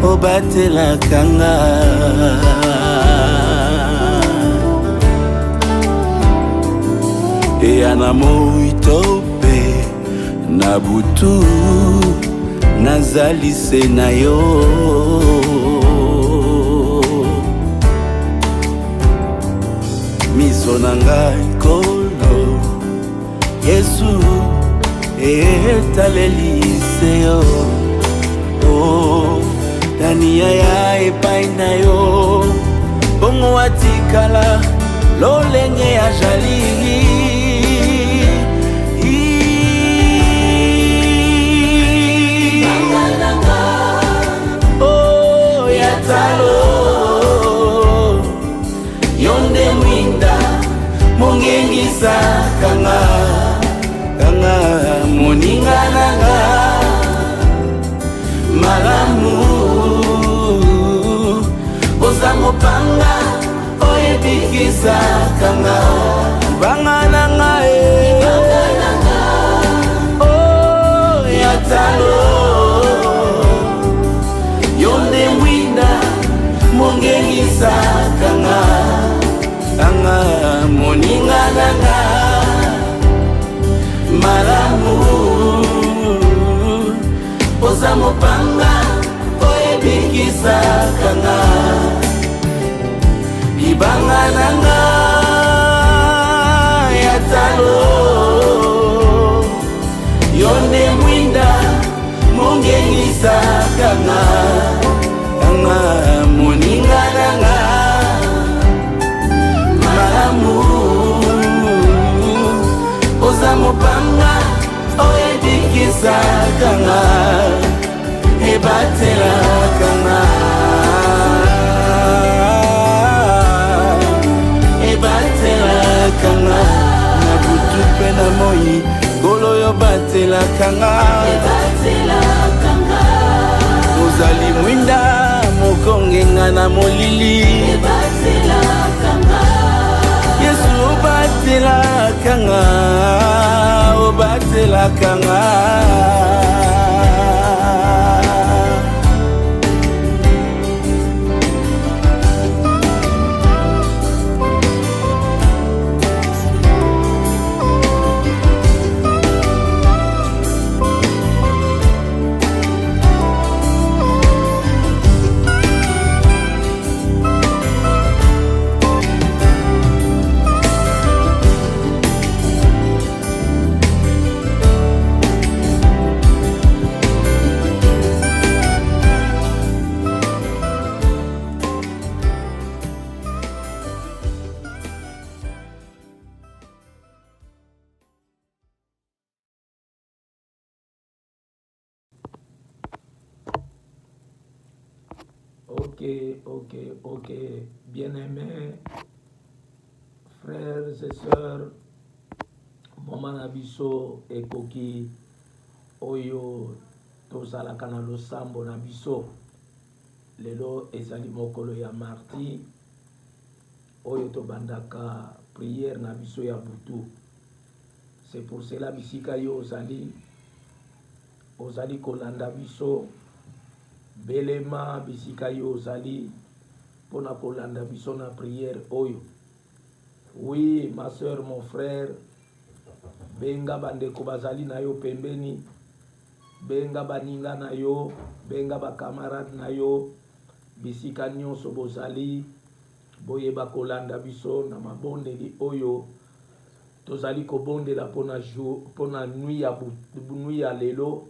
obatela kanga eyana moitope na butu nazali se na yo miso na ngai kolo Yesu etaleli se yo Tania ya epai na yo bongo watikala lolenge ya jali oh ya talo yonde mwinda mongengisa kanga kanga moninga nanga malamu oza mopanga oyebikisa kanga banga nanga oh ya talo yonde mwinda mongengisa kanga kanga moninga nanga malamu oza mopanga oyebikisa kanga libanga nanga ya talo yonde mwinda mongengisa kanga kanga moninga nanga malamu oza mopanga oyebikisa kanga ebatela kanga ebatela kanga na butu pe na moi golo yo batela kanga ebatela kanga ozali mwinda mokongenga na molili ebatela kanga Yesu obatela kanga obatela kanga Ok, bien-aimés, frères et sœurs, Mama Nabiso et Koki, Oyo, Tozalaka na losambo Nabiso, lelo ezali mokolo ya marti, Oyo tobandaka prière Nabiso ya butu. C'est pour cela bisika yo ozali kolanda biso, belema bisika yo ozali pona kolanda biso na prière oyo. Oui, ma soeur, mon frère, benga bandeko bazali na yo pembeni, benga baninga na yo, benga ba camarade na yo, bisika nyonso bozali, boyeba kolanda biso na mabondeli oyo, tozali kobondela pona nuit ya lelo,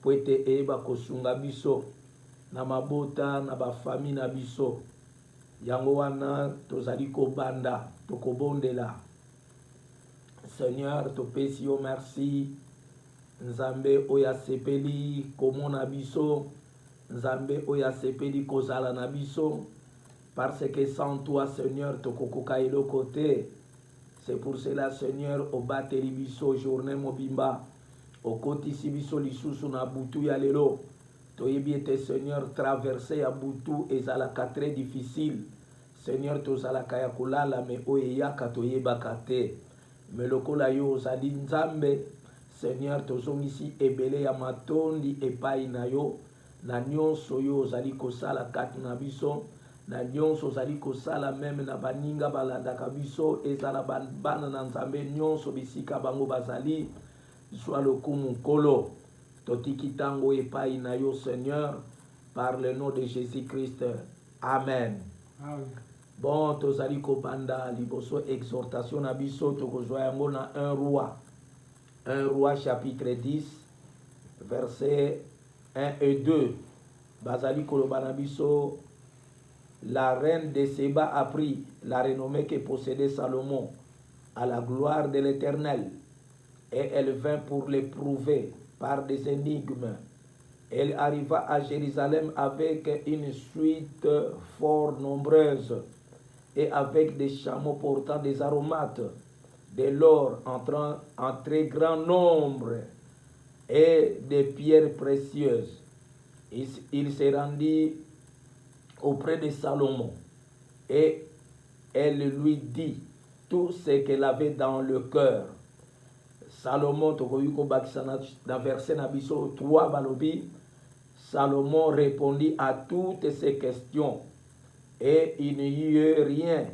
po ete eyeba kosunga biso, na mabota, na ba famille na biso. Yango wana tozali kobanda, tokobondela. Seigneur, topesi yo merci. Nzambe oya sepeli komona biso, Nzambe oya sepeli kozala na biso, parce que sans toi, Seigneur, tokokoka eloko te. C'est pour cela, Seigneur, obateli biso journée mobimba, okotisi biso lisusu na butu ya lelo. Toyebi ete, Seigneur, traverser ya butu ezalaka très difficile. Seigneur, tozalaka ya kolala me oyeyaka toyebaka te. Me lokola yo ozali Nzambe, Seigneur, tozongisi ebele ya matondi epai na yo. na nyonso yo ozali kosala kati na biso, na nyonso ozali kosala meme na baninga balandaka biso, ezala bana na Nzambe nyonso bisika bango bazali, zwa lokumu nkolo. Totiki tango epai na yo Seigneur, par le nom de Jésus-Christ. Amen. Amen. Bon, tozali kobanda liboso exhortation na biso tokozwa yango na 1 roi chapitre 10 verset 1 et 2. Bazali koloba na biso, la reine de Séba a pris la renommée que possédait Salomon à la gloire de l'Éternel, et elle vint pour l'éprouver par des énigmes. Elle arriva à Jérusalem avec une suite fort nombreuse et avec des chameaux portant des aromates, de l'or en très grand nombre et des pierres précieuses. Il se rendit auprès de Salomon et elle lui dit tout ce qu'elle avait dans le cœur. Salomon, dans verset Nabiso 3, Balobi, Salomon répondit à toutes ces questions et il n'y eut rien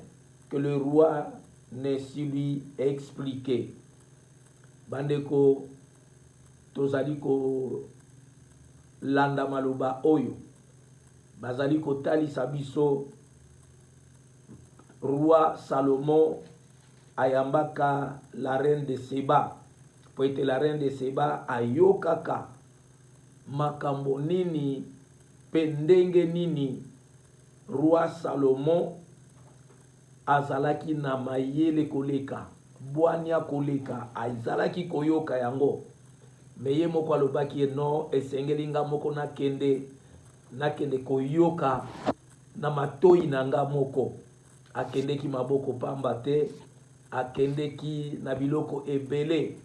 que le roi ne su lui expliquer. Bandeko, tozali ko landa maloba oyo, bazali ko talisa biso roi Salomon ayambaka la reine de Séba. Po ete la reine de Séba ayokaka makambo nini pe ndenge nini roi Salomon azalaki na mayele koleka, bwania koleka, azalaki koyoka yango. Meye moko alobaki no, esengeli nga moko nakende koyoka na matoi na nga moko. Akendeki maboko pamba te, akendeki na biloko ebele.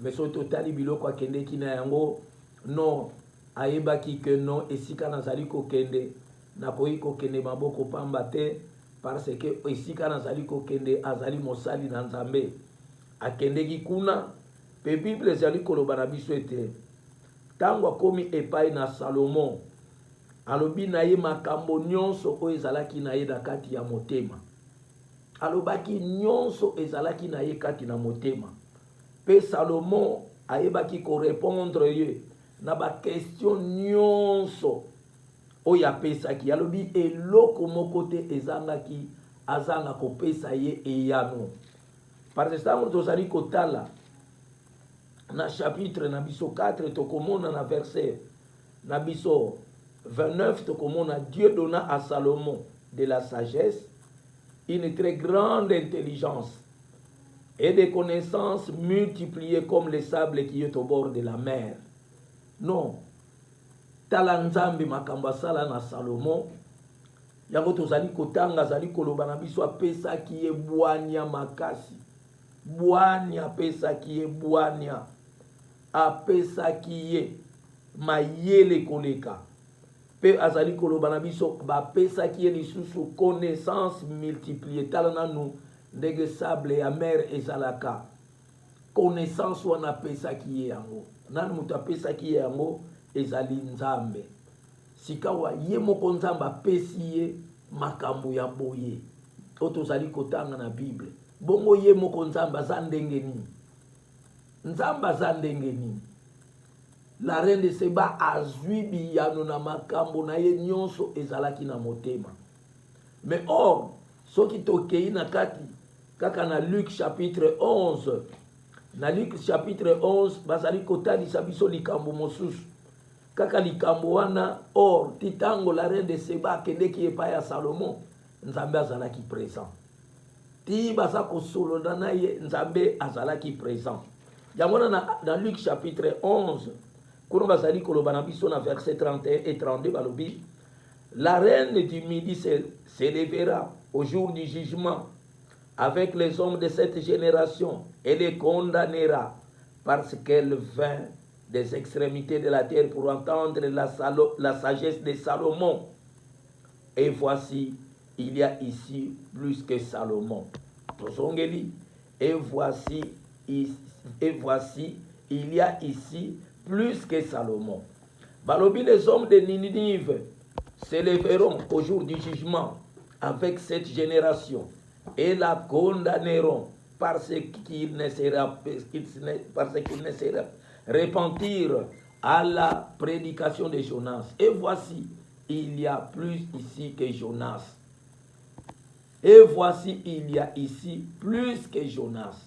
Meso totali biloko akendeki na yango, no, ayebaki ke no, esika nazali kokende, nakoki kokende maboko pamba te, parce que esika nazali kokende azali mosali na Nzambe. Akendeki kuna, pe Bible ezali koloba na biso ete tango akomi epai na Salomon, alobi na ye makambo nyonso oyo ezalaki na ye na kati ya motema. Alobaki nyonso ezalaki na ye kati na motema. Pe Salomon ayebaki ko répondre ye na ba question nyonso oyo apesaki. Alobi eloko moko te ezangaki azanga kopesa ye eyano. Parce que tango tozali kotala na chapitre na biso 4 tokomona na verset na biso 29 tokomona Dieu donna à Salomon de la sagesse, une très grande intelligence et des connaissances multipliées comme les sables qui est au bord de la mer. Non, tala Nzambe makambo asala na Salomon, yango tozali kotanga zali koloba na biso apesaki ye bwania makasi, bwania apesaki ye bwania, apesaki ye mayele koleka, pe azali koloba na biso bapesaki ye lisusu connaissance multipliée. Tala nanu ndenge sable ya mer ezalaka, connaissance wana apesaki ye yango. Nani mutu apesaki ye yango? Ezali Nzambe. Sikawa ye moko Nzambe apesi ye makambo ya boye oyo tozali kotanga na Bible. Bongo ye moko Nzambe aza ndenge nini? Nzambe aza ndenge nini? La reine de Séba azwi biyano na makambo na ye nyonso ezalaki na motema. Mais or, soki tokei na kati kaka na Luc chapitre 11, na Luc chapitre 11 bazali kotalisa biso likambo mosusu. Kaka likambo wana, or titango la reine de Séba akendeki epai ya Salomon, Nzambe azalaki présent. Ti baza kosolola na ye, Nzambe azalaki présent. Yango na Luc chapitre 11, kuna bazali koloba na biso na verset 31 et 32 balobi, la reine du midi se lèvera au jour du jugement avec les hommes de cette génération et les condamnera parce qu'elle vint des extrémités de la terre pour entendre la sagesse de Salomon. Et voici, il y a ici plus que Salomon. Et voici, il y a ici plus que Salomon. Balobi, les hommes de Ninive s'élèveront au jour du jugement avec cette génération et la condamneront parce qu'il ne sera repentir à la prédication de Jonas. Et voici, il y a plus ici que Jonas. Et voici, il y a ici plus que Jonas.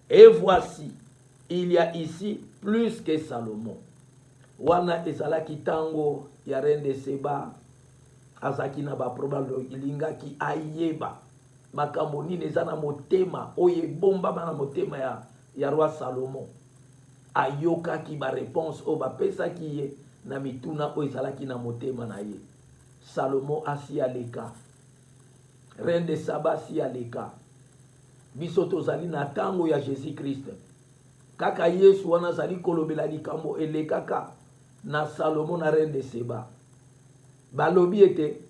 Et voici, il y a ici plus que Salomon. Wana ezalaki tango ya reine de Seba azaki na ba problème ilingaki ayeba makambo nini eza na motema oyo ebombama na motema ya roi Salomon. Ayokaki ba réponse oyo bapesaki ye na mituna oyo ezalaki na motema na ye. Salomon asi aleka, reine de Saba asi aleka. Biso tozali na tango ya Jésus Christ. Kaka Yesu wana azali kolobela likambo elekaka na Salomon na reine de Seba. Balobi ete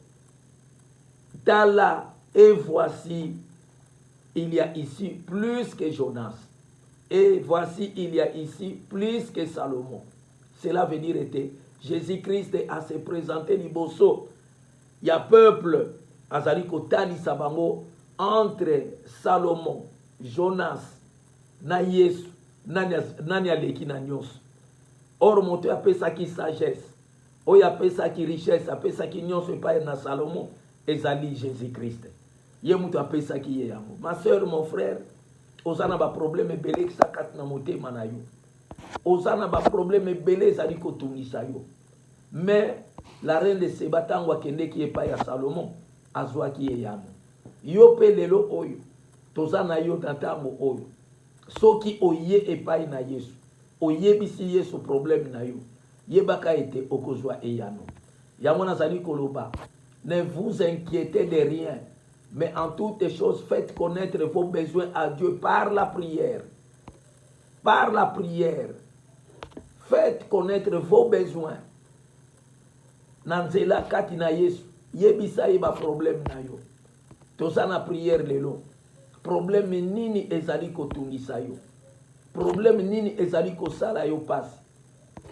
tala, et voici il y a ici plus que Jonas. Et voici il y a ici plus que Salomon. Cela veut dire ete Jésus-Christ a se présenté liboso. Il y a peuple azali kotalisa bango entre Salomon, Jonas na Yesu, nani aleki na nyonso. Or moto apesaki sagesse, oyo apesaki richesse, apesaki nyonso epai na Salomon, ezali Jésus-Christ. Ye moto apesaki ye yango. Ma soeur, mon frère, ozana ba problème ebele kisakati na motema na yo. Ozana ba problème ebele ezali kotungisa yo. Mais la reine de Seba tango akendeki epai ya Salomon, azwaki ye yango. Yo pe lelo oyo, tozana yo na tango oyo. Soki oye epai na Yesu, oyebisi Yesu problème na yo, yebaka ete okozwa eyano. Yango nazali koloba, ne vous inquiétez de rien, mais en toutes choses faites connaître vos besoins à Dieu par la prière. Par la prière, faites connaître vos besoins. Nanzela kati na Yesu, yebisa yeba problème na yo. Tozana prière lelo. Problème nini ezali kotungisa yo? Problème nini ezali kosala yo pasi?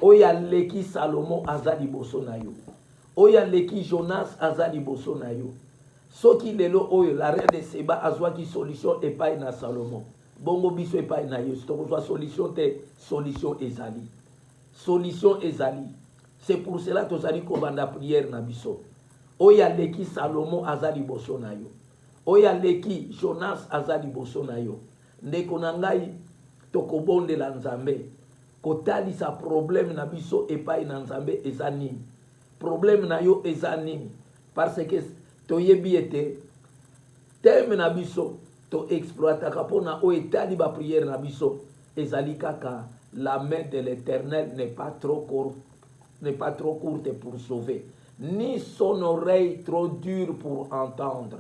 Oya leki Salomon azali boso na yo. Oya leki Jonas azali boso na yo. Soki lelo oyo la reine de Seba azwaki solution epai na Salomon. Bongo biso epai na Yesu. Tokozwa solution te, solution ezali. Solution ezali. C'est pour cela que tozali kobanda prière na biso. Oya leki Salomon azali boso na yo. Oya leki Jonas azali boso na yo. Ndeko na ngai tokobondela Nzambe. Kotalisa problème na biso epai na Nzambe eza nini? Problème na yo eza nini? Parce que toyebi ete teme na biso to exploitaka pona o etali ba prière na biso ezali kaka la main de l'Éternel n'est pas trop courte pour sauver, ni son oreille trop dure pour entendre.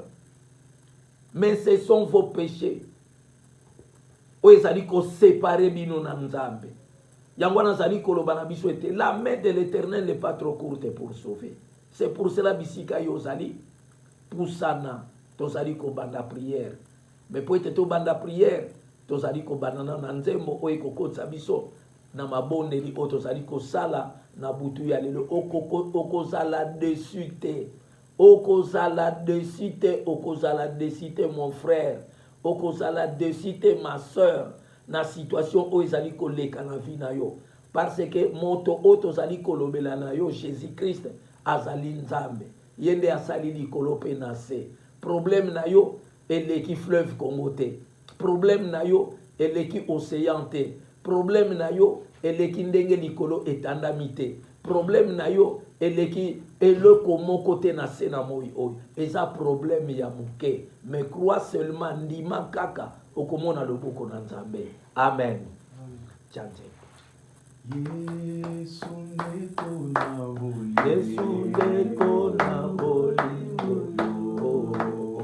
Mais ce sont vos péchés. O ezali ko séparer bino na Nzambe. Yango nazali koloba na biso ete la main de l'Éternel n'est pas trop courte pour sauver. C'est pour cela bisika yo zali pusana tozali ko banda prière. Mais po ete to banda prière tozali ko banda na nzembo o ekokotsa biso na mabondeli o tozali ko sala na butu ya lelo okozala dessus te. Okozala dessus te, okozala dessus te mon frère. Okozala dessus te ma soeur. Na situation o ezali koleka na vie na yo. Parce que moto o tozali kolobela na yo Jésus-Christ azali Nzambe. Yende asali likolo pe na se. Problème na yo eleki fleuve Congo te. Problème na yo eleki océan te. Problème na yo eleki ndenge likolo etandami te. Problème na yo eleki eloko moko te na se na moi oyo. Eza problème ya muke. Mais crois seulement ndima kaka okomona loboko na Nzambe. Amen. Chante. Yesu ndeko na bolingo. Yesu ndeko na bolingo.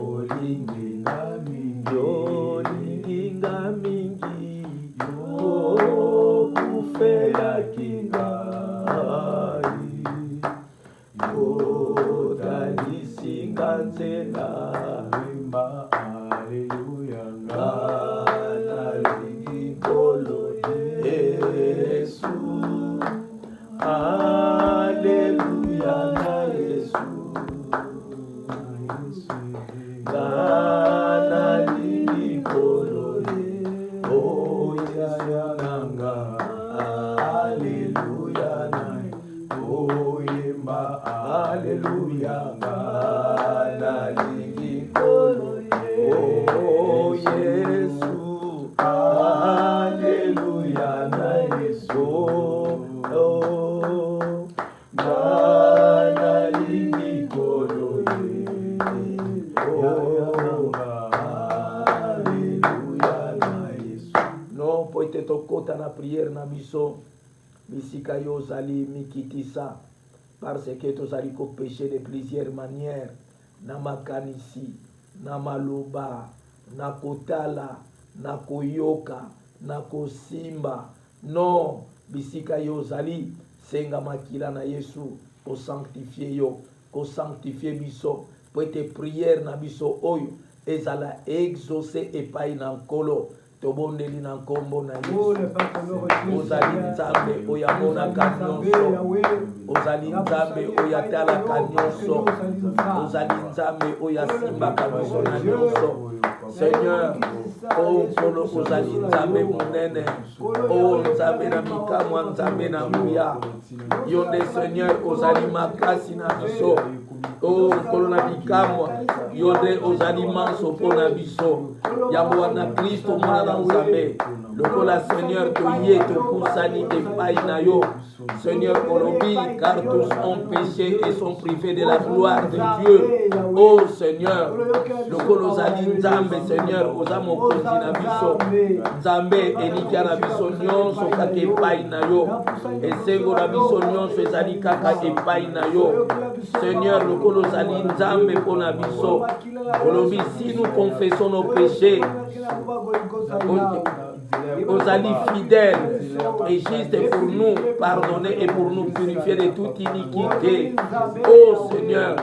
Olingi nga mingi. Olingi nga mingi. Okufela kingai. Otalisi nga nzela. Wemba haleluya nga. Yesu. Alléluia, oyemba Alléluia, nalingi oh Yesu, Alléluia na Yesu, oh nalingi kolo Alléluia na Yesu. non po ete tokota na prière na biso bisika yo ozali mikitisa parce que tozali kopeshe de plusieurs manières na makanisi na maloba na kotala na koyoka na kosimba non bisika yo ozali senga makila na Yesu kosanctifie yo kosanctifie biso po ete prière na biso oyo ezala exaucé epai na nkolo tobondeli na nkombo na Yesu. Ozali nzambe oyo amonaka nyonso, ozali nzambe oyo atalaka nyonso, ozali nzambe oyo asimbaka biso na nyonso. Seigneur, o nkolo ozali nzambe monene, o nzambe na mikamwa, nzambe na nguya. Yo nde Seigneur ozali makasi na biso, o nkolo na mikamwa, yo nde ozali manso mpo na biso. Yango wana Kristo mwana na nzambe lokola Seigneur toye topusani epai na yo Seigneur olobi car tous ont péché et sont privés de la gloire de Dieu. Oh Seigneur lokola ozali nzambe Seigneur oza mokonzi na biso nzambe elikia na biso nyonso kaka epai na yo esengo na biso nyonso ezali kaka epai na yo Seigneur lokola ozali nzambe mpo na biso olobi si nous confessons nos péchés ozali fidèle et juste pour nous pardonner et pour nous purifier de toute iniquité. Oh Seigneur,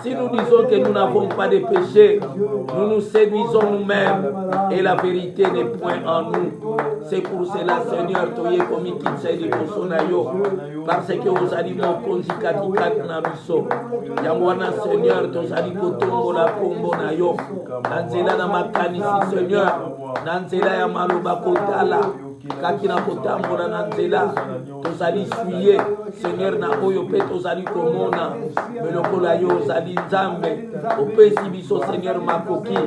si nous disons que nous n'avons pas de péché, nous nous séduisons nous-mêmes et la vérité n'est point en nous. C'est pour cela, Seigneur, toye komi kitse di kosonayo parce que ozali mokonzi katikati na biso. Yango wana Seigneur, tozali kotombola kombo na yo. Na nzela na makanisi Seigneur, na nzela ya maloba kotala kaki na kotambola na nzela tozali suye Seigneur na oyo pe tozali komona melokola yo ozali nzambe opesi biso Seigneur makoki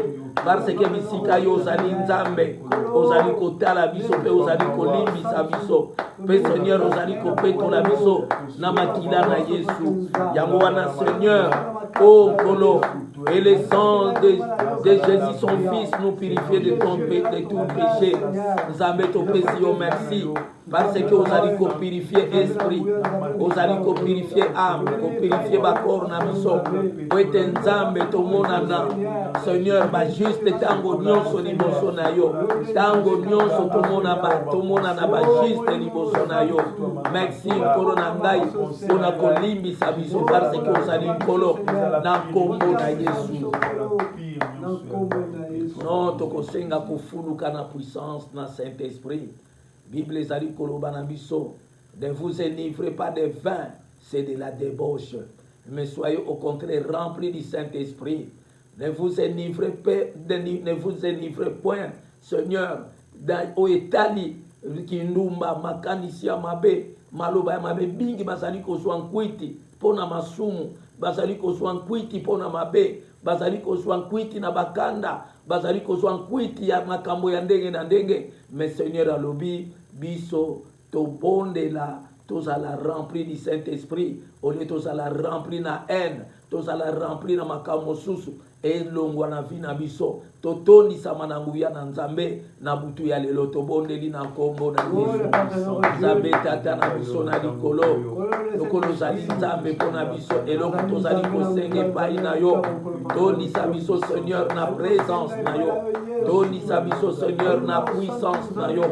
parce que bisika yo ozali nzambe ozali kotala biso pe ozali kolimbisa biso pe Seigneur ozali kopetola biso na makila na Yesu yango wana Seigneur oh Kolo et le sang de Jésus son fils nous purifie de tout péché. Nzambe topesi yo merci parce que ozali ko purifier esprit, ozali ko purifier âme, ko purifier ba corps na biso. Po ete Nzambe tomonana Seigneur ba juste tango nyonso liboso na yo. Tango nyonso tomona na ba juste liboso na yo. Merci nkolo na ngai pona kolimbisa biso parce que ozali nkolo na nkombo na Yesu. Non tokosenga kofuluka na puissance na Saint-Esprit. Bible ezali koloba na biso, ne vous enivrez pas de vin, c'est de la débauche, mais soyez au contraire remplis du Saint-Esprit. Ne vous enivrez point, Seigneur, dans oetali kindumba makanisi ya mabe, maloba ya mabe bingi bazali kozwa nkwiti pona masumu, bazali kozwa nkwiti pona mabe, bazali kozwa nkwiti na bakanda, bazali kozwa nkwiti ya makambo ya ndenge na ndenge. Mais Seigneur alobi biso tobondela tozala rempli du Saint-Esprit au lieu tozala rempli na haine, tozala rempli na makambo susu elongwa na vi na biso totondisama na nguya na Nzambe na butu ya lelo tobondeli na nkombo na Yesu. Nzambe tata na biso na likolo lokolo ozali Nzambe mpo na biso eloko tozali kosenga epai na yo tondisa biso Seigneur na présence na yo, tondisa biso Seigneur na puissance na yo,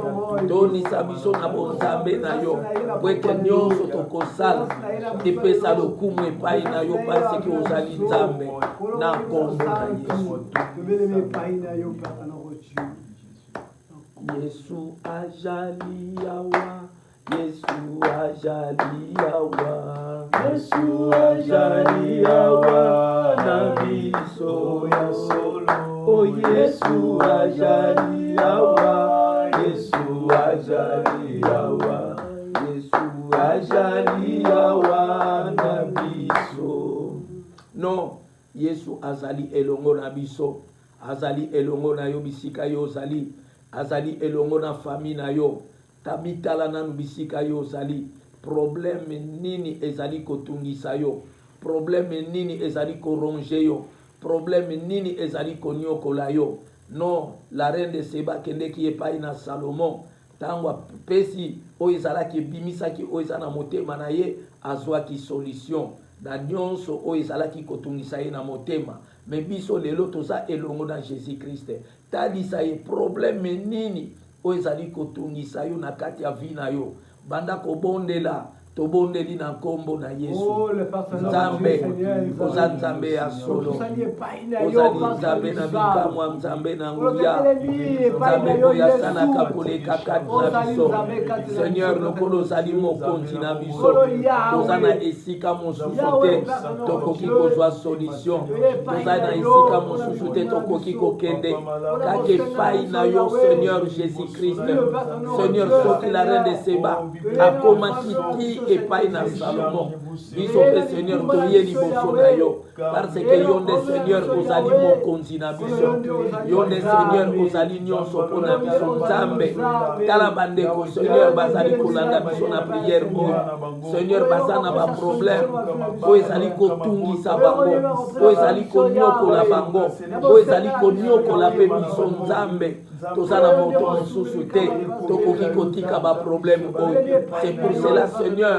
tondisa biso na bonzambe na yo po ete nyonso tokosala epesa lokumu epai na yo parce que ozali Nzambe na nkombo na Yesu. Yesu ajali yawa, Yesu ajali yawa, Yesu ajali yawa na biso ya solo. Oh Yesu ajali yawa, Yesu ajali azali awa, Yesu azali awa na biso. Non, Yesu azali elongo na biso, azali elongo na yo bisika yo ozali, azali elongo na famille na yo, tabitala nanu bisika yo ozali. Problème nini ezali kotungisa yo, problème nini ezali koronge yo, problème nini ezali konyokola yo. Non, la reine de Seba kendeki epai na Salomon, tango apesi oyo ezalaki ebimisaki oyo eza na motema na ye, azwaki solution na nyonso oyo ezalaki kotungisa ye na motema. Me biso lelo toza elongo na Jésus Christ, talisa ye problème nini oyo ezali kotungisa yo na kati ya vie na yo, banda kobondela tobondeli na nkombo na Yesu. Nzambe oza nzambe ya solo, ozali nzambe na bikamwa, nzambe na nguya, nzambe oyo asalaka koleka kati na biso. Seigneur, lokolo ozali mokonzi na biso, toza na esika mosusu te tokoki kozwa solution, toza na esika mosusu te tokoki kokende kaka epai na yo Seigneur Jésus Christ. Seigneur, soki la reine de Seba akomaki ti epai na Salomon, biso pe Seigneur toye liboso na yo, parce que yo nde Seigneur ozali mokonzi na biso, yo nde Seigneur ozali nyonso mpona biso. Nzambe tala bandeko Seigneur bazali kolanda biso na prière oyo, Seigneur baza na baproblème oyo ezali kotungisa bango, oyo ezali konyokola bango, oyo ezali konyokola mpe biso. Nzambe toza na moto mosusu te tokoki kotika baproblème oyo. C'est pour cela Seigneur,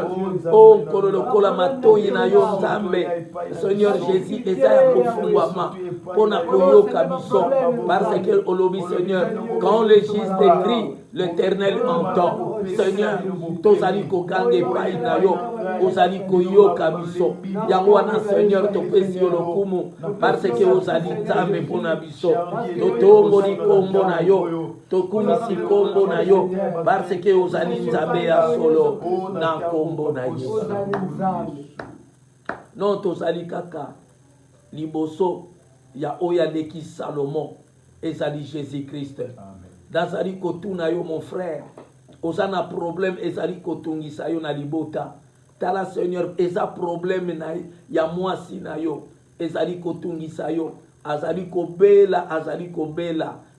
oh nkolo lokola matoyi na yo Nzambe, Seigneur Jésus eza ya kofungwama mpona koyoka biso, parce que olobi Seigneur, quand le juste crie, l'Éternel entend. Seigneur, tozali koganga epai na yo, ozali koyoka biso, yango wana Seigneur topesi yo lokumu, parce que ozali Nzambe mpona biso. Totomboli kombo na yo, tokumisi kombo na yo, parce que ozali Nzambe ya solo na kombo na Yesu. Non tozali kaka liboso ya oyo aleki Salomon, ezali Jésus Christ. Nazali kotuna yo mon frère, oza na problème ezali kotungisa yo na libota. Tala Seigneur, eza problème na ya mwasi na yo, ezali kotungisa yo, azali kobela,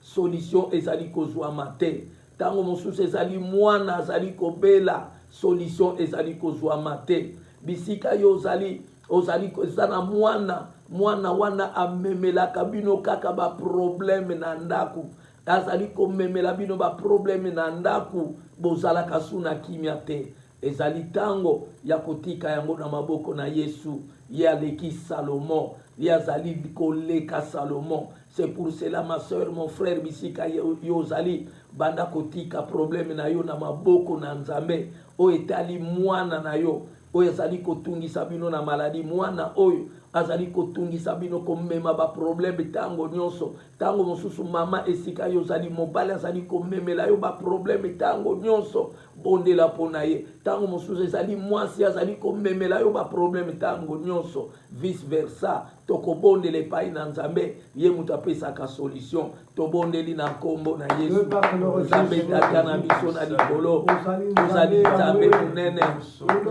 solution ezali kozwama te. Tango mosusu ezali mwana azali kobela, solution ezali kozwama te. Bisika yo ozali kozana mwana wana amemelaka bino kaka ba problème na ndaku, azali komemela bino ba problème na ndaku, bozalaka suna kimia te. Ezali tango ya kotika yango na maboko na Yesu, ye aleki Salomon, ye azali koleka Salomon. C'est pour cela ma soeur, mon frère, bisika yo ozali banda kotika problème na yo na maboko na Nzambe, o etali mwana na yo, oyo azali kotungisa bino na maladie, mwana oyo azali kotungisa bino komema ba problème tango nyonso. Tango mosusu mama esika yo ozali mobali azali komemela yo ba problème tango nyonso, bondela pona ye. Tango mosusu ezali mwasi azali komemela yo ba problème tango nyonso, vice versa. Tokobondela epai na Nzambe, ye mutu apesaka solution. Tobondeli na kombo na Yesu. Nzambe tata na biso na likolo, ozali Nzambe munene,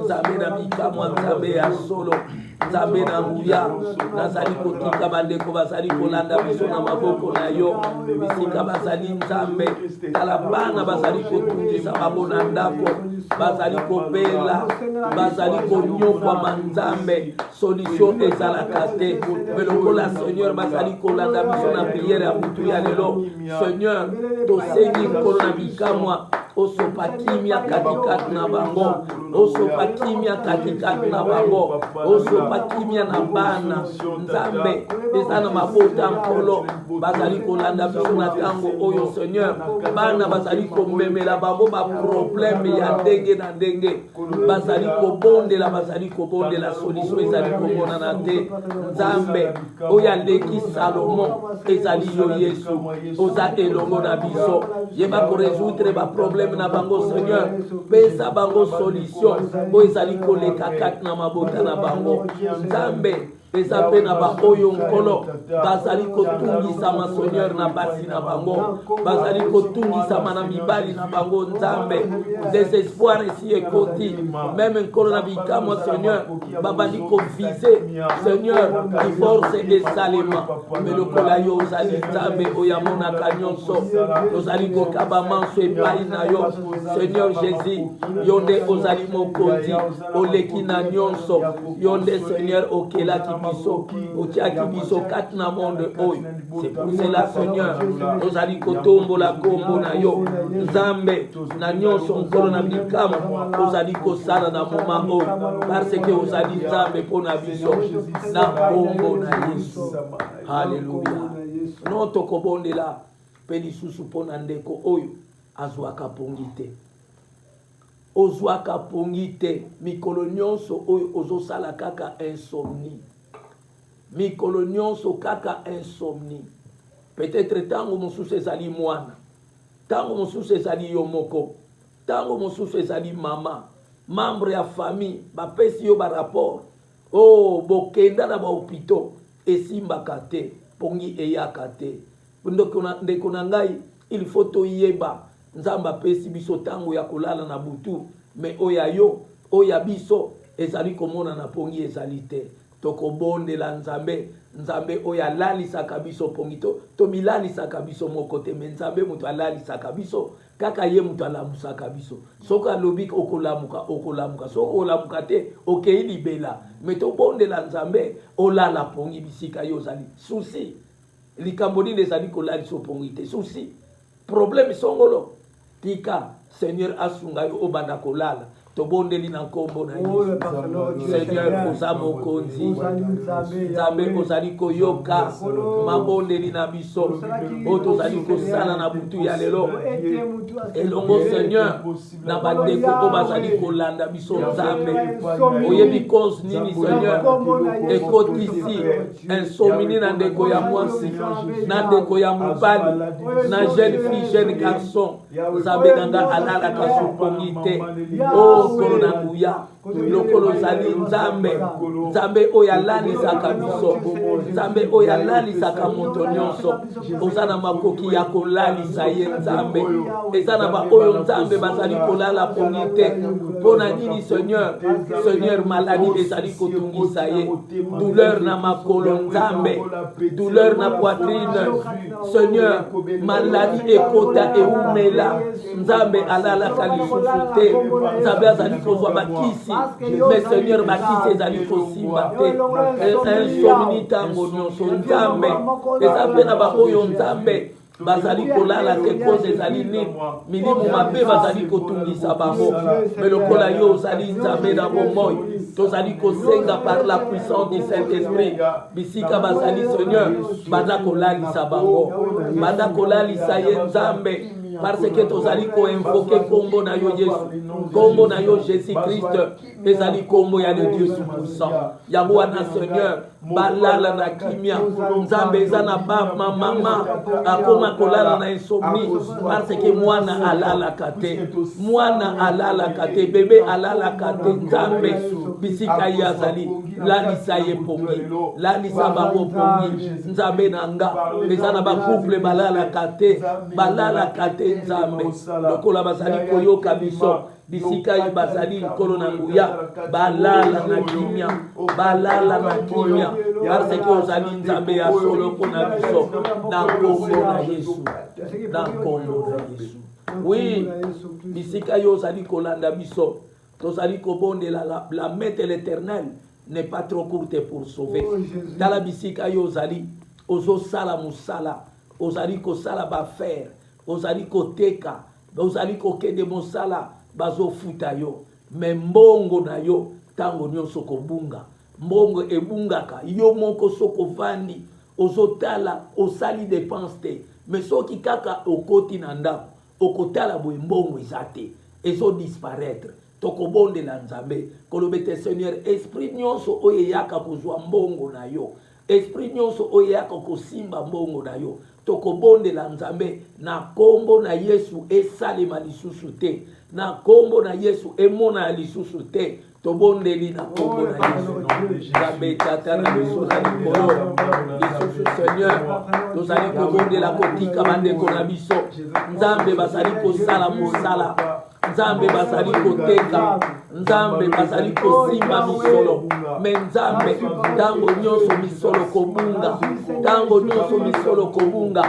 Nzambe na bikamwa, Nzambe ya solo, Nzambe na nguya. Nazali kotika bandeko bazali kolanda biso na maboko na yo, bisika bazali Nzambe. Tala bana bazali kotungisa bango na ndako, bazali kobela, bazali konyokwa Nzambe, solution ezalaka te. Melokola Seigneur bazali kolanda biso na prière ya butu ya lelo. Seigneur tosengi nkolo na bikamwa, osopa kimia katikati na bango, osopa kimia katikati na bango, osopa kimia na bana. Nzambe eza na mabota nkolo bazali kolanda biso na tango oyo Seigneur, bana bazali komemela bango ba problème ya ndenge na ndenge, bazali kobondela solution ezali komonana te. Nzambe oyo aleki Salomon ezali yo Yesu, oza elongo na biso, yeba koresoudre ba problème na bango Seigneur, pesa bango solution oyo ezali koleka kati na mabota na bango. Nzambe eza pe na baoyo nkolo bazali kotungisama Seigneur na basi na bango, bazali kotungisama na mibali na bango Nzambe, désespoir esi ekoti même nkolo na bikamwa Seigneur babandi kovize Seigneur divorce esalema, me lokola yo ozali Nzambe oyo amonaka nyonso, tozali kokaba manso epai na yo Seigneur Jésus, yo nde ozali mokonzi oleki na nyonso, yo nde Seigneur okelaki biso otiaki biso kati na monde oyo. C'est pour cela Seigneur ozali kotombola kombo na yo Nzambe na nyonso nkolo na bikama ozali kosala na moment oyo, parce que ozali Nzambe mpona biso na kombo na Yesu. Haleluya. Non tokobondela mpe lisusu mpona ndeko oyo azwaka pongi te, ozwaka pongi te mikolo nyonso oyo ozosala kaka insomnie, mikolo nyonso kaka insomnie. Peut-être tango mosusu ezali mwana, tango mosusu ezali yo moko, tango mosusu ezali mama, membre ya famille bapesi yo barapport, oh bokenda na bahopito esimbaka te, pongi eyaka te. Ndeko na ngai il faut toyeba Nzamba apesi biso tango ya kolala na butu, me oya yo oya biso ezali komona na pongi ezali te. Tokobondela Nzambe, Nzambe oya lalisaka biso pongi to milalisaka biso moko te, me Nzambe mutu alalisaka biso kaka ye mutu alamusaka biso. Soko alobi okolamuka, soko olamuka te okei libela, me tobondela Nzambe olala pongi bisika yo zali susi likambo nini ezali kolalisa pongi te susi problème songolo tika Seigneur asunga yo obanda kolala tobondeli na nkombo na Yesu. Seigneur oza mokonzi, Nzambe ozali koyoka mabondeli na biso oyo tozali kosala na butu ya lelo elongo Seigneur na bandeko oyo bazali kolanda biso Nzambe oyebi cause nini Seigneur ekotisi insomnie na ndeko ya mwasi na ndeko ya mobali na jeune fille jeune garçon Nzambe nanga alalaka sopongi te kolo na nguya lokolo zali Nzambe, Nzambe oyo alalisaka biso, Nzambe oyo alalisaka moto nyonso, oza na makoki ya kolalisa ye Nzambe, eza na baoyo Nzambe bazali kolala pongi te, mpona nini Seigneur maladie ezali kotungisa ye, douleur na makolo Nzambe, douleur na poitrine, Seigneur maladie ekota eumela, Nzambe alalaka lisusu te, Nzambe azali kozwa bakisi, mais Seigneur bakisi ezali kosimba te, insomnie tango nyonso Nzambe, eza mpe na baoyo Nzambe bazali kolala te cause ezali nini milimo mabe bazali kotungisa bango, mais lokola yo ozali Nzambe na bomoi tozali kosenga par la puissance du Saint-Esprit bisika bazali Seigneur banda kolalisa bango, banda kolalisa ye Nzambe, parce que tozali ko-invoquer kombo na yo Yesu, kombo na yo Jésus-Christ, ezali kombo ya le Dieu tout-puissant. Yango wana Seigneur balala na kimia, Nzambe eza na mama akoma kolala na insomnie, parce que mwana alalaka te, bébé alalaka te, Nzambe bisika ye azali lalisa ye pongi, lalisa bango pongi, Nzambe nanga eza na bakouple balalaka te Nzambe, lokola bazali koyoka biso bisika ye bazali nkolo na nguya balala na kimia, parce que ozali Nzambe ya solo mpona biso na nkombo na Yesu, na nkombo na Yesu. Oui, bisika yo ozali kolanda biso tozali kobondela la main de l'Éternel n'est pas trop courte pour sauver. Tala bisika yo ozali ozosala musala, ozali kosala bafere, ozali koteka, ozali kokende mosala bazofuta yo, me mbongo na yo tango nyonso kobunga, mbongo ebungaka yo moko soko vandi ozotala osali dépense te, me soki kaka okoti na ndako okotala boye mbongo ezate ezo disparaître. Tokobondela Nzambe kolobete Seigneur esprit nyonso oyo eyaka kozwa mbongo na yo, esprit nyonso oyo eyaka kosimba mbongo na yo, tokobondela Nzambe na kombo na Yesu esalema lisusu te. na kombo na Yesu emona lisusu te tobondeli na kombo na Yesu Nzambe tata na biso na likolo lisusu Seigneur tozali kobondela kotika bandeko na biso Nzambe bazali kosala mosala Nzambe bazali koteka Nzambe bazali kosimba misolo me Nzambe tango nyonso misolo kobunga tango nyonso misolo kobunga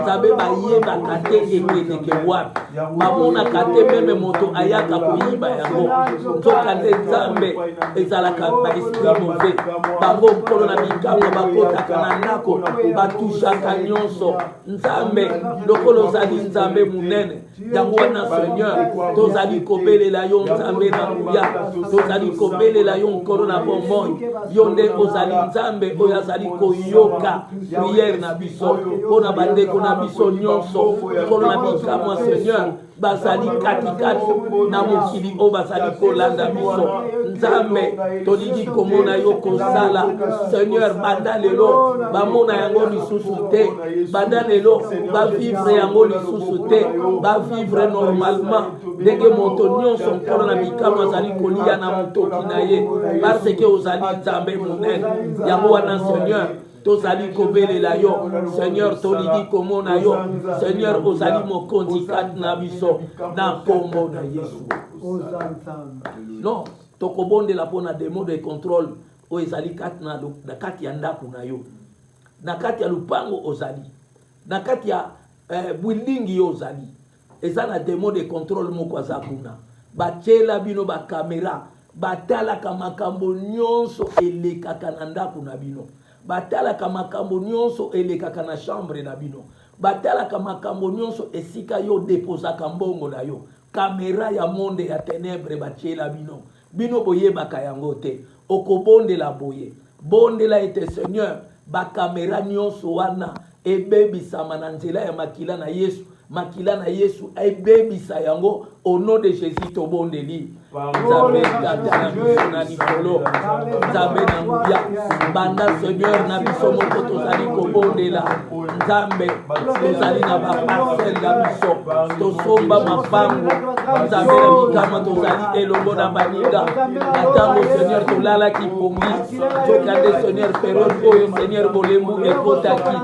Nzambe bayebaka te ekendeke wapi bamonaka te meme moto ayaka koyiba yango nzoka nde Nzambe ezalaka baesprit mauvais bango nkolo na bikamwa bakotaka na ndako batushaka nyonso Nzambe lokolo ozali Nzambe munene yango wana Seigneur tozali kobelela yo Nzambe na nguya tozali kobelela yo nkolo na bomoi yo nde ozali Nzambe oyo azali koyoka priere na biso mpona bandeko na biso nyonso nkolo na bikamwa Seigneur bazali katikati na mokili oyo bazali kolanda biso Nzambe tolingi komona yo kosala Seigneur banda lelo bamona yango lisusu te banda lelo bavivre yango lisusu te bavivre normalement ndenge moto nyonso nkolo na bikamwa azali kolia na motoki na ye parce que ozali Nzambe monene yango wana Seigneur tozali kobelela yo Seigneur tolingi komona yo Seigneur ozali mokonzi kati na biso na kombo na Yesu non tokobondela mpona demo de contrôle oyo ezali kati na kati ya ndako na yo na kati ya lupango ozali na kati ya building yo ozali eza na demo de contrôle moko aza kuna batiela bino bakamera batalaka makambo nyonso elekaka na ndako na bino batalaka makambo nyonso elekaka na chambre na bino batalaka makambo nyonso esika yo deposaka mbongo na yo kamera ya monde ya ténèbre batiela bino bino boyebaka yango te okobondela boye bondela ete Seigneur bakamera nyonso wana ebebisama na nzela ya makila na Yesu ebebisa yango au nom de Jésus tobondeli Nzambe tata na biso na likolo Nzambe na nguya banda Seigneur na biso moko tozali kobondela Nzambe tozali na baparcelle na biso tosomba mapango Nzambe na bikama tozali elongo na baninga atango Seigneur tolalaki pongi tokande Seigneur période oyo Seigneur bolembu ekotaki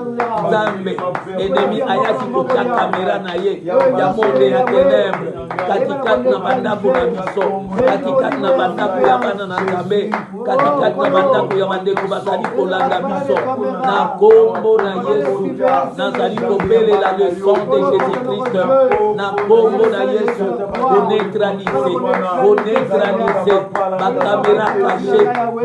Nzambe ennemi ayaki kotia kamera na ye ya monde ya ténèbre katikati na bandako na biso katikati na bandako ya bana na Nzambe katikati na bandako ya bandeko bazali kolanda biso na kombo na Yesu nazali kobelela le sang de Jésus-Christ na kombo na Yesu koneutralize bakamera caché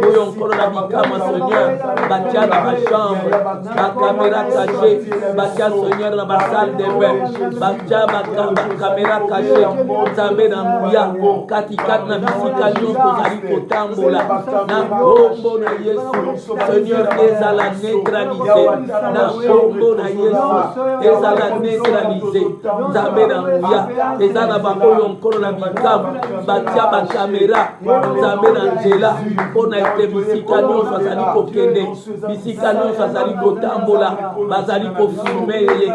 oyo nkolo na bikama Seigneur batia na bachambre bakamera caché batia Seigneur na basalle de bain batia bakamera caché Nzambe na nguya katikati na bisika nyonso tozali kotambola na kombo na Yesu Seigneur ezala neutralisé na kombo na Yesu ezala neutralisé Nzambe na nguya eza na baoyo nkolo na bikamu batia bakamera Nzambe na nzela mpona ete bisika nyonso azali kokende bisika nyonso azali kotambola bazali kofilme ye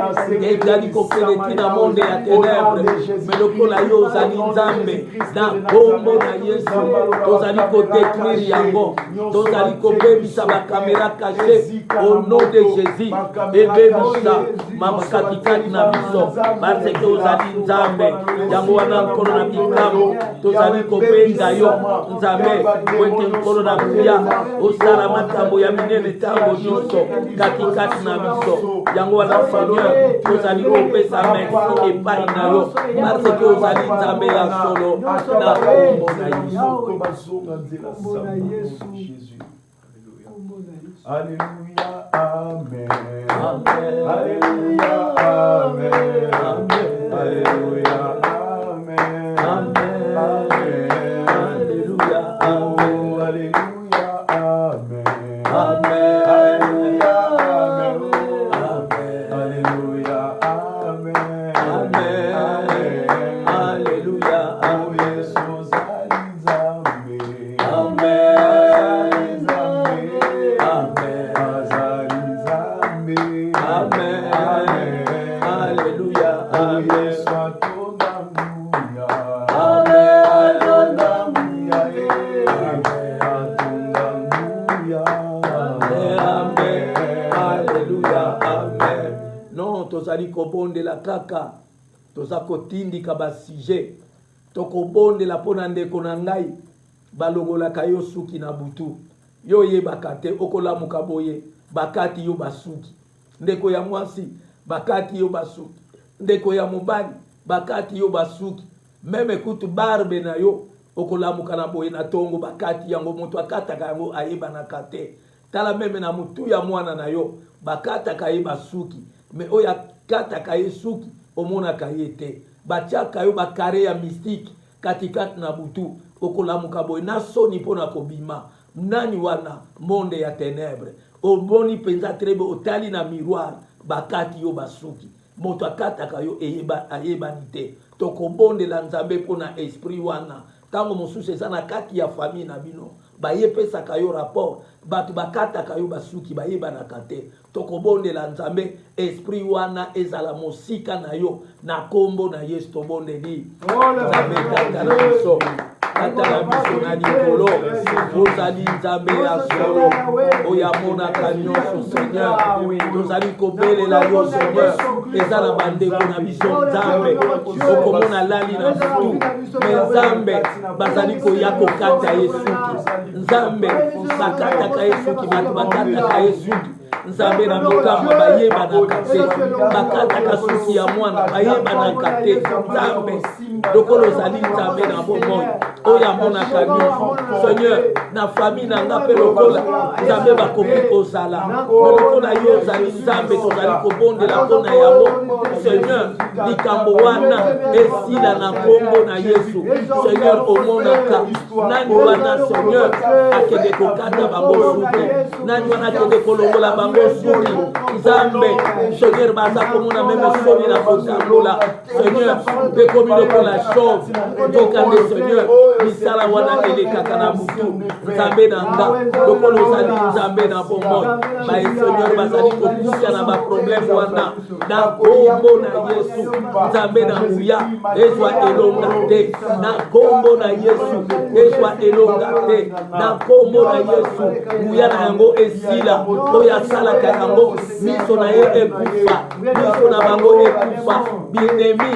ezali kokende tina monde ya ténèbre me lokola yo ozali Nzambe na kombo na Yesu tozali kodétruire yango tozali kobebisa bakamera caché au nom de Jésus ebebisa makatikati na biso parce que ozali Nzambe yango wana nkolo na bikamu tozali kobenga yo Nzambe wete nkolo na nguya osala makambo ya minene ntango nyonso katikati na biso yango wana Seigneur tozali kopesa merci epai na yo parce que ozali Nzambe ya solo na kombo na Yesu. Alléluia, amen. Alléluia, amen. Alléluia, amen. Alléluia, amen. Alléluia, amen. Alléluia, amen. Alléluia, amen. Alléluia, amen. Alléluia, amen. tozali kobondela kaka toza kotindika basije tokobondela mpo na ndeko na ngai balongolaka yo suki na butu yo yebaka te okolamuka boye bakati yo basuki ndeko ya mwasi bakati yo basuki ndeko ya mobali bakati yo basuki meme kutu barbe na yo okolamuka na boye na tongo bakati yango moto akataka yango ayebanaka te tala meme na mutu ya mwana na yo bakataka ye basuki me oyo akataka ye suki omonaka ye te batiaka yo bakare ya mystike katikati na butu okolamuka boye na soni mpona kobima nani wana monde ya ténèbre omoni mpenza trebe otali na miroir bakati yo basuki moto akataka yo ayebani te tokobondela nzambe mpona esprit wana ntango mosusu eza na kati ya famille na bino bayepesaka yo rapport bato bakataka yo basuki bayebanaka te tokobondela nzambe esprit wana ezala mosika na yo na kombo na yesu tobondeli nzambe kata na biso kata na biso na likolo ozali nzambe ya solo oyo amonaka nyonso seigneur tozali kobelela yo seigneur eza na bandeko na biso nzambe okomona lali na butu me nzambe bazali koya kokata ye suki nzambe bakataka ye suki bato bakataka ye suki nzambe na mikama bayebanaka te bakataka suki ya mwana bayebanaka te nzambe lokolo ozali nzambe na bomoi oyo amonaka nyonso seigneur na famille na nga mpe lokola nzambe bakoki kozala me lokola yo ozali nzambe tozali kobondela mpona yango seigneur likambo wana esila na kombo na yesu seigneur omonaka nani wana seigneur akende kokata bango suki nani wana akende kolongola bango suki nzambe seigneur baza komona meme soni na kotambola seigneur mpe komi lokola chauve tokande seigneur misala wana elekaka na butu nzambe na nga lokolo ozali nzambe na bomoi baye seigneur bazali kokuta na baproblème wana na kombo na yesu nzambe na nguya ezwa elonga te na kombo na yesu ezwa elonga te na kombo na yesu nguya na yango esila oyo asalaka yango miso na ye ekufa miso na bango ekufa binemi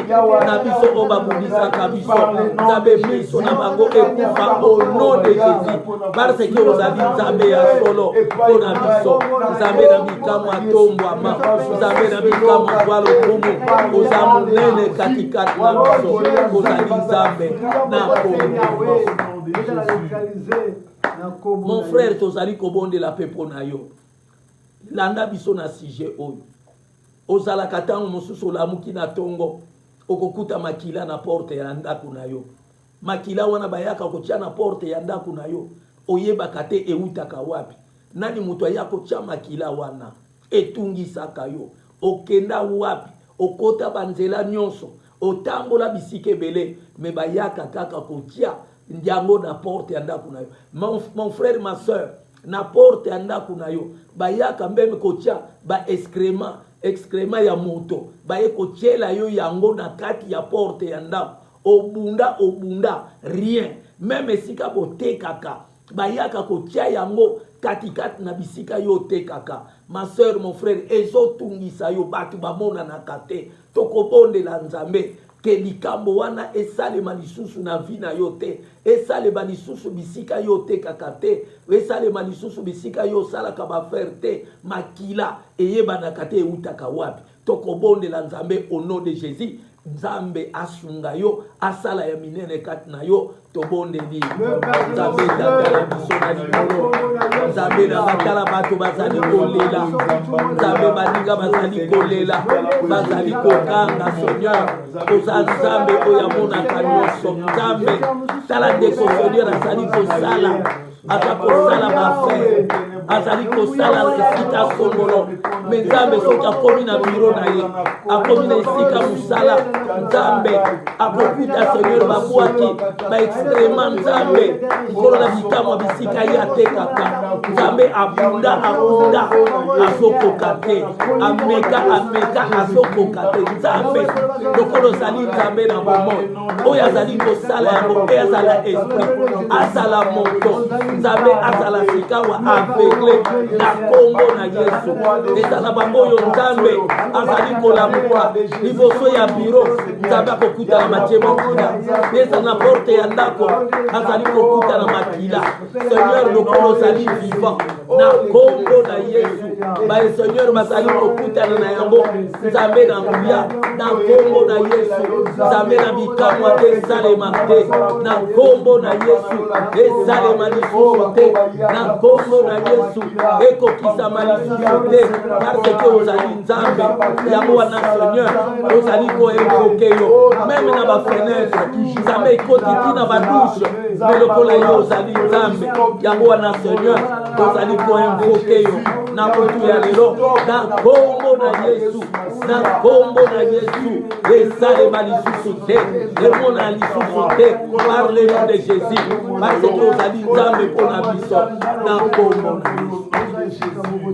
na biso oyo babundisaka biso nzambe miso na bango ekufa au nom de Jésus parce que ozali nzambe ya solo mpo na biso nzambe na bikamwa atombwama nzambe na bikamwa zwa lokumu oza monene katikati na biso ozali nzambe na kombo. Mon frère tozali kobondela mpe mpo na yo landa biso na sujet oyo ozalaka ntango mosusu olamuki na tongo okokuta makila na porte ya ndako na yo makila wana bayaka kotia na porte ya ndako na yo oyebaka te eutaka wapi nani moto aya kotia makila wana etungisaka yo okenda wapi okota banzela nyonso otambola bisika ebele me bayaka kaka kotia ndiango na porte ya ndako na yo mon frère ma soeur na porte ya ndako na yo bayaka mbeme kotia ba excrément ya moto baye kotiela yo yango na kati ya porte ya ndako obunda rien même esika botekaka bayaka kotia yango katikati na bisika yo tekaka ma soeur mon frère ezotungisa yo bato bamonanaka te tokobondela nzambe ke likambo wana esalema lisusu na vi na yo te esalema lisusu bisika yo tekaka te esalema lisusu bisika yo osalaka bafere te makila eyebanaka te eutaka wapi tokobondela nzambe au nom de Jésus nzambe asunga yo asala ya minene kati na yo tobondeli nzambe tatala biso na likolo nzambe na batala bato bazali kolela nzambe baninga bazali kolela bazali kokanga seigneur oza nzambe oyo amonaka nyonso nzambe tala ndeko seigneur azali kosala aza kosala bafere azali kosala esika songolo me nzambe soki akomi na biro na ye akomi na esika mosala Nzambe akokuta Seigneur babwaki ba extrêmement Nzambe kolo na bikamwa bisika ya tekaka Nzambe abunda azokoka te ameka azokoka te Nzambe lokolo zali Nzambe na bomoi oyo azali kosala yango pe azala esprit azala moto Nzambe azala sika wa aveugle na kombo na Yesu ezala baoyo Nzambe azali kolamuka liboso ya biro Nzambe akokutana matie makila ezala na porte ya ndako azali kokutana makila Seigneur lokolo ozali vivant na kombo na Yesu ba Seigneur bazali kokutana na yango Nzambe na nguya na kombo na Yesu Nzambe na bikamwa te esalema te na kombo na Yesu esalema lisusu te na kombo na Yesu ekokisama lisusu te parce que ozali Nzambe yango wana Seigneur ozali koinvoke yo même na bafenêtre Nzambe ekoti tina badouche mais lokola yo ozali Nzambe yango wana Seigneur ozali koinvoke yo na kutu ya lelo na kombo na Yesu na kombo na Yesu esalema lisusu te emona lisusu te par le nom de Jésus parce que ozali Nzambe mpona biso na kombo na Yesu.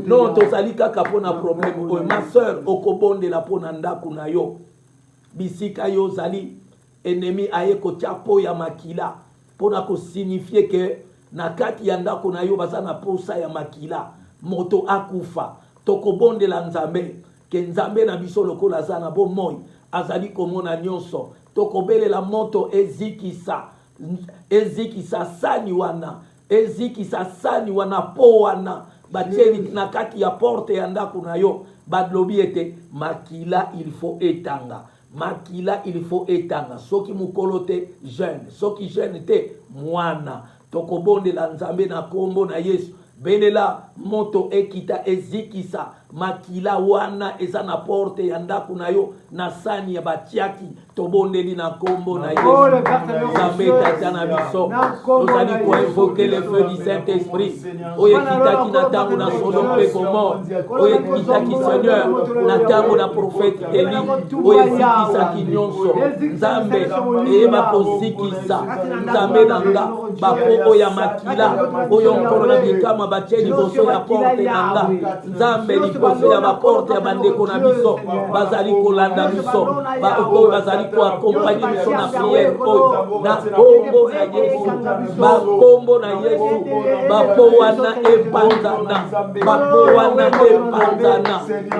Non tozali kaka mpona problème oyo ma sœur okobondela mpona ndako na yo bisika yo ozali ennemi aye kotia po ya makila mpona kosignifie ke na kati ya ndako na yo baza na posa ya makila moto akufa tokobondela Nzambe ke Nzambe na biso lokola aza na bomoi azali komona nyonso tokobelela moto ezikisa sani wana po wana batieli na kati ya porte ya ndako na yo badlobi ete makila il faut etanga soki mukolo te jeune soki jeune te mwana tokobondela Nzambe na kombo na Yesu belela moto ekita ezikisa makila wana eza na porte ya ndako na yo na sani ya batiaki tobondeli na kombo na Yesu Nzambe tata na biso tozali koinvoke le feu du Saint-Esprit oyo ekitaki na ntango na Sodome mpe Gomore oyo ekitaki Seigneur na ntango na prophète Eli oyo ezikisaki nyonso Nzambe eyeba kozikisa Nzambe na nga bapo oyo ya makila oyo nkolo na bikama batie liboso ya porte na nga Nzambe liboso ya baporte ya bandeko na biso bazali kolanda biso oyo bazali koakompanye biso na priere oyo na kombo na Yesu bakombo na Yesu bapo wana epanzana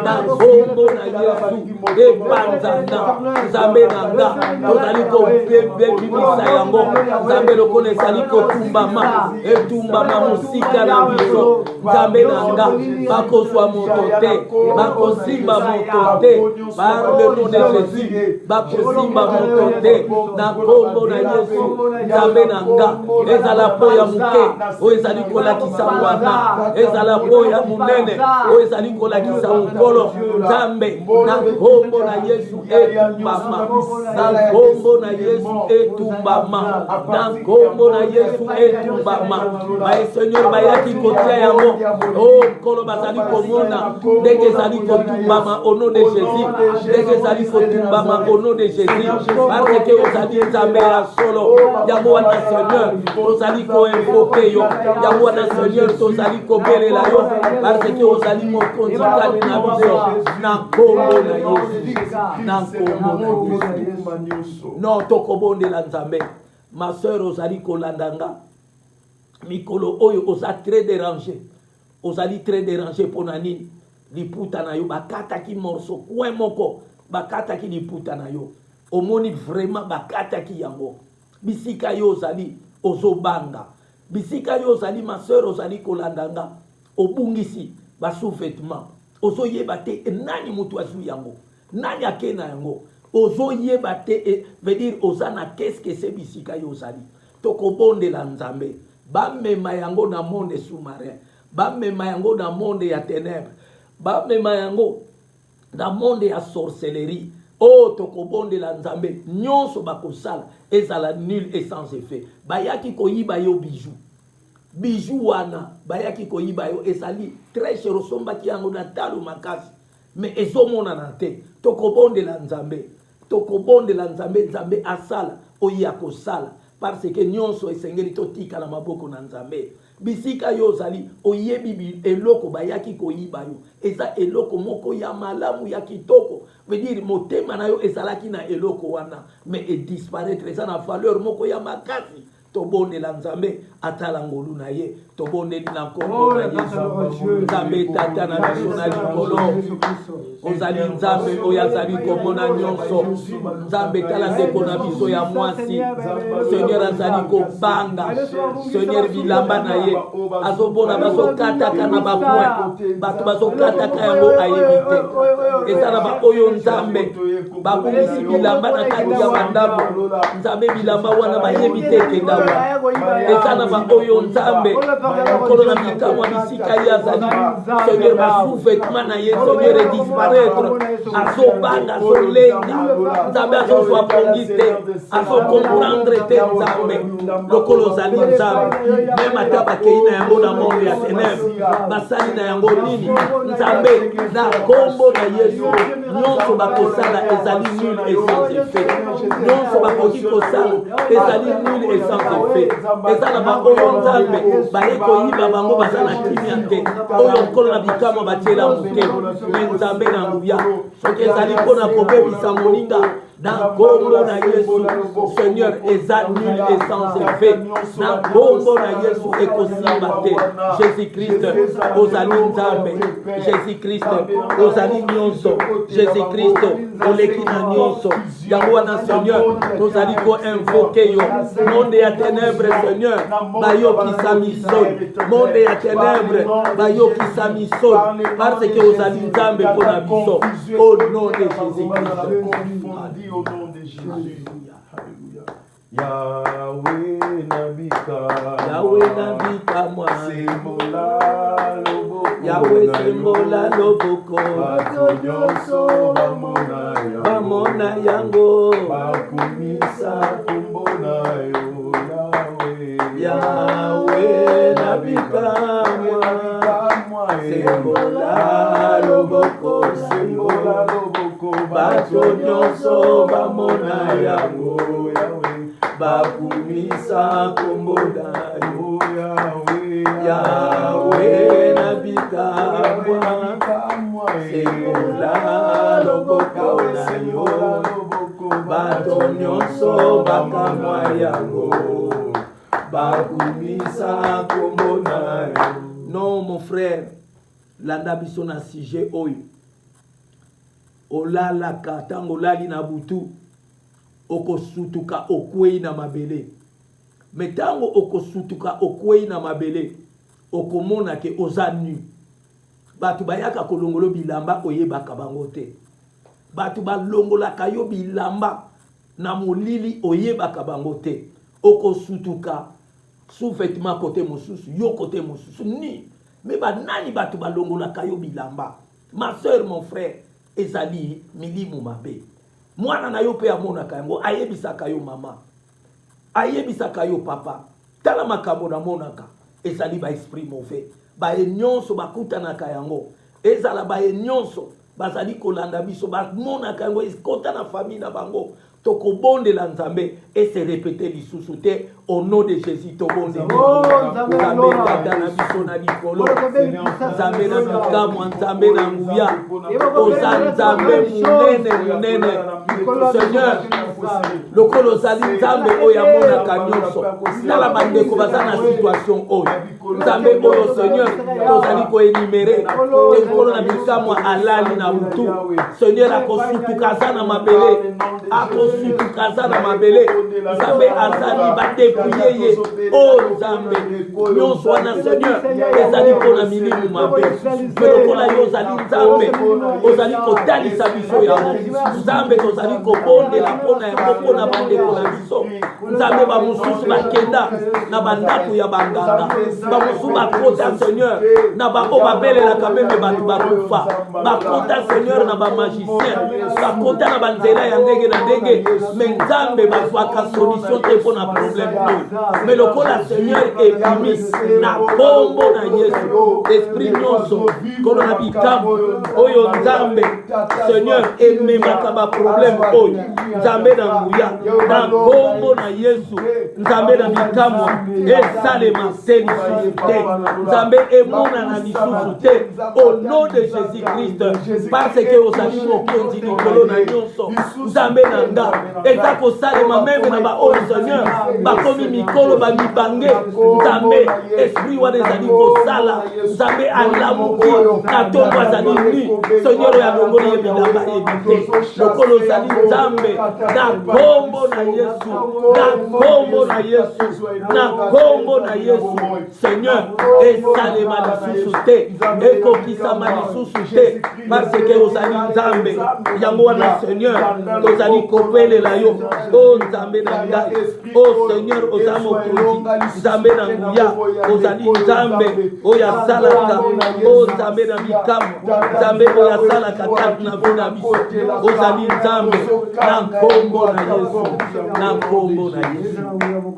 na kombo na Yesu epanzana Nzambe na nga tozali kobebimisa yango Nzambe lokolo ezali kotumbama etumbama mosika na biso Nzambe na nga bakozwa moto te bakosimba moto te par le nom de Jésus bakosimba moto te na kombo na Yesu Nzambe na nga ezala po ya muke oyo ezali kolakisa wana ezala po ya munene oyo ezali kolakisa mukolo Nzambe na kombo na Yesu etumbama na kombo na Yesu etumbama na kombo na Yesu etumbama bae Seigneur bayaki kotia yango oh kolo bazali komona ndenge ezali kotumbama au nom de Jésus ndenge ezali kotumbama au nom de Jésus parce que ozali Nzambe ya solo yango wana Seigneur tozali koinvoke yo yango wana Seigneur tozali kobelela yo parce que ozali mokonzi kati na biso na kombo na Yesu na kombo na Yesu non tokobondela Nzambe ma sœur ozali kolandanga mikolo oyo oza très dérangé pona nini liputa na yo bakataki morceau kwe moko bakataki liputa na yo omoni vraiment bakataki yango bisika yo ozali ozobanga bisika yo ozali ma sœur ozali kolandanga obungisi basous-vêtements ozoyeba te nani mutu azwi yango nani akena yango ozoyeba te veut dire ozana qu'est-ce que c'est bisika yo ozali tokobondela Nzambe bamema yango na monde sous-marin bamema yango na monde ya ténèbres bamema yango na monde ya sorcellerie oh tokobondela Nzambe nyonso bakosala ezala nul et sans effet bayaki koyiba yo bijou wana bayaki koyiba yo ezali très cher osombaki yango na talo makasi mais ezomona na te tokobondela Nzambe tokobondela nzambe nzambe asala oya kosala parce que nyonso esengeli totika na maboko na nzambe bisika yo ozali oyebi eloko bayaki koyiba yo eza eloko moko ya malamu ya kitoko veut dire motema na yo ezalaki na eloko wana mais edisparaître eza na valeur moko ya makasi tobondela nzambe atala ngolu na ye tobondeli na nkombo na Yesu nzambe tata na biso na likolo ozali nzambe oyo azali komona nyonso nzambe tala ndeko na biso ya mwasi seigneur azali kobanga seigneur bilamba na ye azobona bazokataka na bapoint bato bazokataka yango ayebi te eza na baoyo nzambe babungisi bilamba na kati ya bandambo nzambe bilamba wana bayebi te ekenda eza na baoyo nzambe mokolo na bikamwa bisika ye azali seigneur basous-vêtement na ye seigneur edisparaître azobanga azolenga nzambe azozwa pongi te azokomprendre te nzambe lokolo ozali nzambe meme ata bakei na yango na monde ya ténèbre basali na yango nini nzambe na kombo na Yesu nyonso bakosala ezali nul et sans effet nyonso bakoki kosala ezali nul et sans effet eza na baoyo nzambe baye koyiba bango baza na kimia te oyo nkolo na bikamwa batiela moke me nzambe na nguya soki ezali mpona kobebisa moninga na kombo na Yesu Seigneur eza nul et sans effet na kombo na Yesu ekosimba te Jésus-Christ ozali nzambe Jésus-Christ ozali nyonso Jésus-Christ oleki na nyonso yango wana Seigneur tozali ko-invoke yo monde ya ténèbre Seigneur bayokisa misoni monde ya ténèbre bayokisa misoni parce que ozali nzambe mpona biso au nom de Jésus-Christ. Au nom de Jésus. Alléluia. Yahweh nabika moi. Sembola loboko. Yahweh sembola loboko. Bato nyonso bamona yango. Bakumisa kombo na yo. Yahweh nabika moi. Sembola loboko. Sembola loboko. Bato nyonso bamona yango. Bakumisa kombo na yo. Yahweh nabika moi. Sembola loboko na yo. Bato nyonso bakamwa yango. Bakumisa kombo na yo. Non mon frère, landa biso na sujet oyo. Olalaka tango olali na butu okosutuka okwei na mabele metango okosutuka okwei na mabele okomona ke oza nu batu bayaka kolongolo bilamba oyebaka bango te batu balongolaka yo bilamba na molili oyebaka bango te okosutuka sous-vêtement côté mosusu yo côté mosusu ni me banani batu balongolaka yo bilamba ma sœur mon frère ezali milimu mabe mwana na yo pe amonaka yango ayebisaka yo mama ayebisaka yo papa tala makambo na monaka ezali ba esprit mauvais ba nyonso bakutanaka yango ezala ba nyonso bazali kolanda biso ba monaka yango ekota na famille na bango tokobondela nzambe et se répéter lisusu te au nom de Jésus tobondela nzambe tata na biso na likolo nzambe na bikamwa nzambe na nguya oza nzambe munene Seigneur lokolo ozali nzambe oyo amonaka nyonso tala bandeko baza na situation oyo nzambe oyo Seigneur tozali koenimere te nkolo na bikamwa alali na butu Seigneur akosutuka aza na mabele akosutuka aza na mabele nzambe azali badepuye ye o nzambe nyonso wana Seigneur ezali mpona milimu mabe me lokola yo ozali nzambe ozali kotalisa biso yango nzambe tozali kobondela mpona yango mpona bandeko na biso nzambe bamosusu bakenda na bandako ya banganga bamosusu bakota Seigneur na bango babelelaka meme bato bakufa bakota Seigneur na bamagicien bakota na banzela ya ndenge na ndenge me nzambe bazwaka solution te mpona problème mais le col la Seigneur est mis na kombo na Yesu esprit nyonso kono na bikamo oyo nzambe Seigneur ememaka ba problème oyo nzambe na nguya na kombo na Yesu nzambe na bikamo esalema te lisusu te nzambe emona na lisusu te au nom de Jésus-Christ parce que ozali mokonzi likolo na nyonso nzambe na nga eza kosalema meme na baoyo Seigneur bakomi mikolo bamibange nzambe esprit wana ezali kosala nzambe alamuki na ntongo azali ni Seigneur oyo alongoli ye bilamba yebi te lokolo ozali nzambe na kombo na Yesu na kombo na Yesu na kombo na Yesu Seigneur esalema lisusu te ekokisama lisusu te parce que ozali nzambe yango wana Seigneur tozali kopelela yo o nzambe na ngai o Seigneur oza mokonzi nzambe na nguya ozali nzambe oyo asalaka o nzambe na bikamo nzambe oyo asalaka kati na vi na biso ozali nzambe na nkombo na Yesu na nkombo na Yesu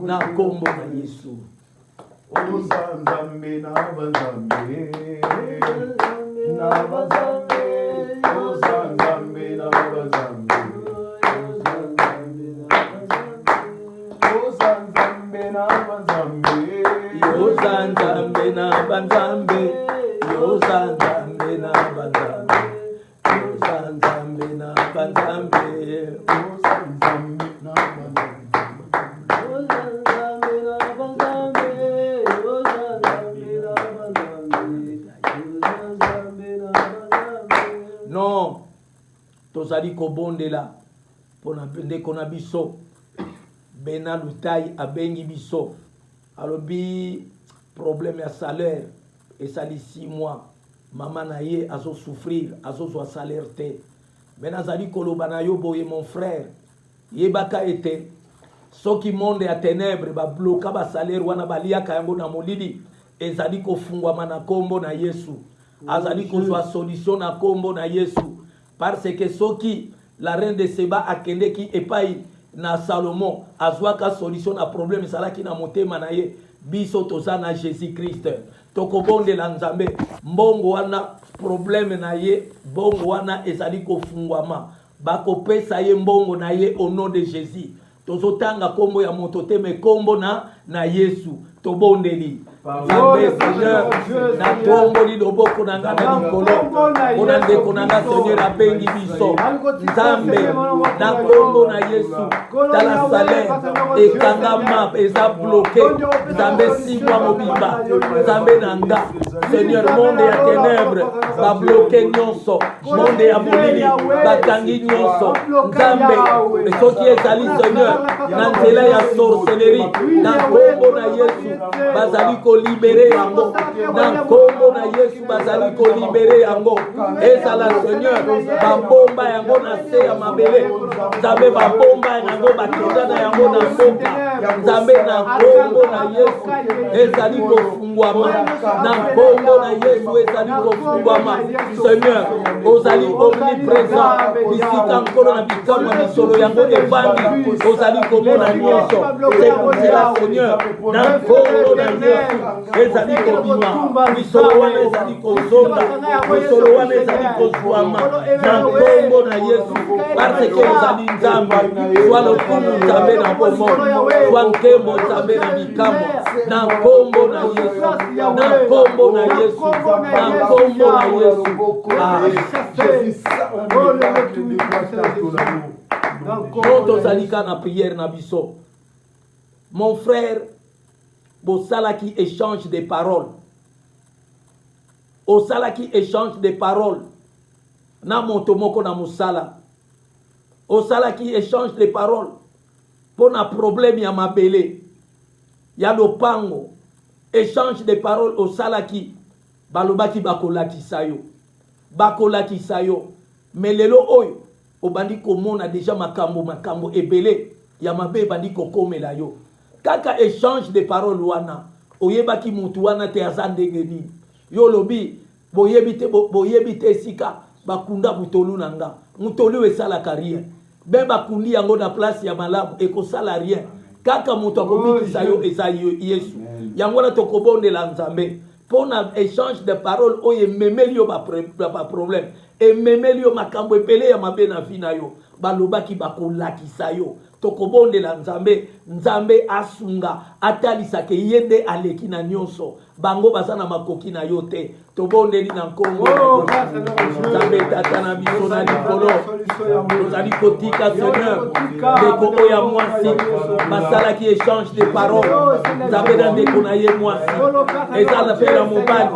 na nkombo na Yesu Nzambe na banzambe na banzambe Nzambe na banzambe Nzambe na banzambe yoza nzambe na banzambe yoza nzambe na banzambe yoza nzambe na banzambe non tozali kobondela pona ndeko na biso bena lutai abengi biso alobi problème ya salaire esali 6 mois mama na ye azo souffrir azozwa salaire te me nazali koloba na yo boye mon frère yebaka ete soki monde ya ténèbre babloka basalaire wana baliaka yango na molili ezali kofungwama na kombo na Yesu azali kozwa solution na kombo na Yesu parce que soki la reine de Seba akendeki epai na Salomon azwaka solution na problème ezalaki na motema na ye biso toza na Jésus-Christ tokobondela nzambe mbongo wana problème na ye bongo wana ezali kofungwama bakopesa ye mbongo na ye au nom de Jésus tozotanga kombo ya moto te me kombo na Yesu tobondeli Nzambe Seigneur na tomboli loboko na nga na likolo mpona ndeko na nga Seigneur abengi biso Nzambe na kombo na Yesu tala salaire ekangama eza bloqué Nzambe 6 mois mobimba Nzambe na nga Seigneur monde ya ténèbre babloqué nyonso monde ya molili bakangi nyonso Nzambe soki ezali Seigneur na nzela ya sorcellerie na kombo na Yesu bazali libéré yango na kombo na Yesu bazali ko libéré yango ezala Seigneur babomba yango na se ya mabele Nzambe babomba yango bakenda na yango na mboka Nzambe na kombo na Yesu ezali kofungwama na kombo na Yesu ezali kofungwama Seigneur ozali omniprésent bisika nkolo na bikama misolo yango evandi ozali komona nyonso c'est pour cela Seigneur na kombo na Yesu ezali kobima misolo wana ezali kozonga misolo wana ezali kozwama na kombo na Yesu parce que ozali nzambe zwa lokumu nzambe na bomo zwa nkembo nzambe na bikamo na kombo na Yesu na kombo na Yesu na kombo na Yesu tozalika na prière na biso mon frère Bosala qui échange des paroles. Osala qui échange des paroles. Na montomoko na musala. Osala qui échange des paroles. Pour un problème ya mabele. Ya lopango. Échange des paroles osala qui. Balobaki bakolaki sayo. Bakolaki sayo. Mais lelo oyo. Obandi komona déjà makambo ebele. Ya mabe bandi kokomela yo. Kaka échange de paroles wana oyebaki mutu wana te azandenge nini yo lobi boyebi te sika bakunda butolu nanga mutolu esala carrière be bakundi yango na place ya malamu ekosala rien kaka moto akobikisa yo eza Yesu yango wana tokobondela Nzambe pona échange de paroles oyo ememeli yo ba problème ememeli yo makambo epele ya mabe na vie na yo balobaki bakolakisa yo tokobondela Nzambe asunga atalisaka ye nde aleki na nyonso bango baza na makoki na yo te tobondeli na nkombo Nzambe tata na biso na likolo tozali kotika Seigneur ndeko oyo ya mwasi basalaki échange de paroles Nzambe na ndeko na ye mwasi eza na mpe na mobali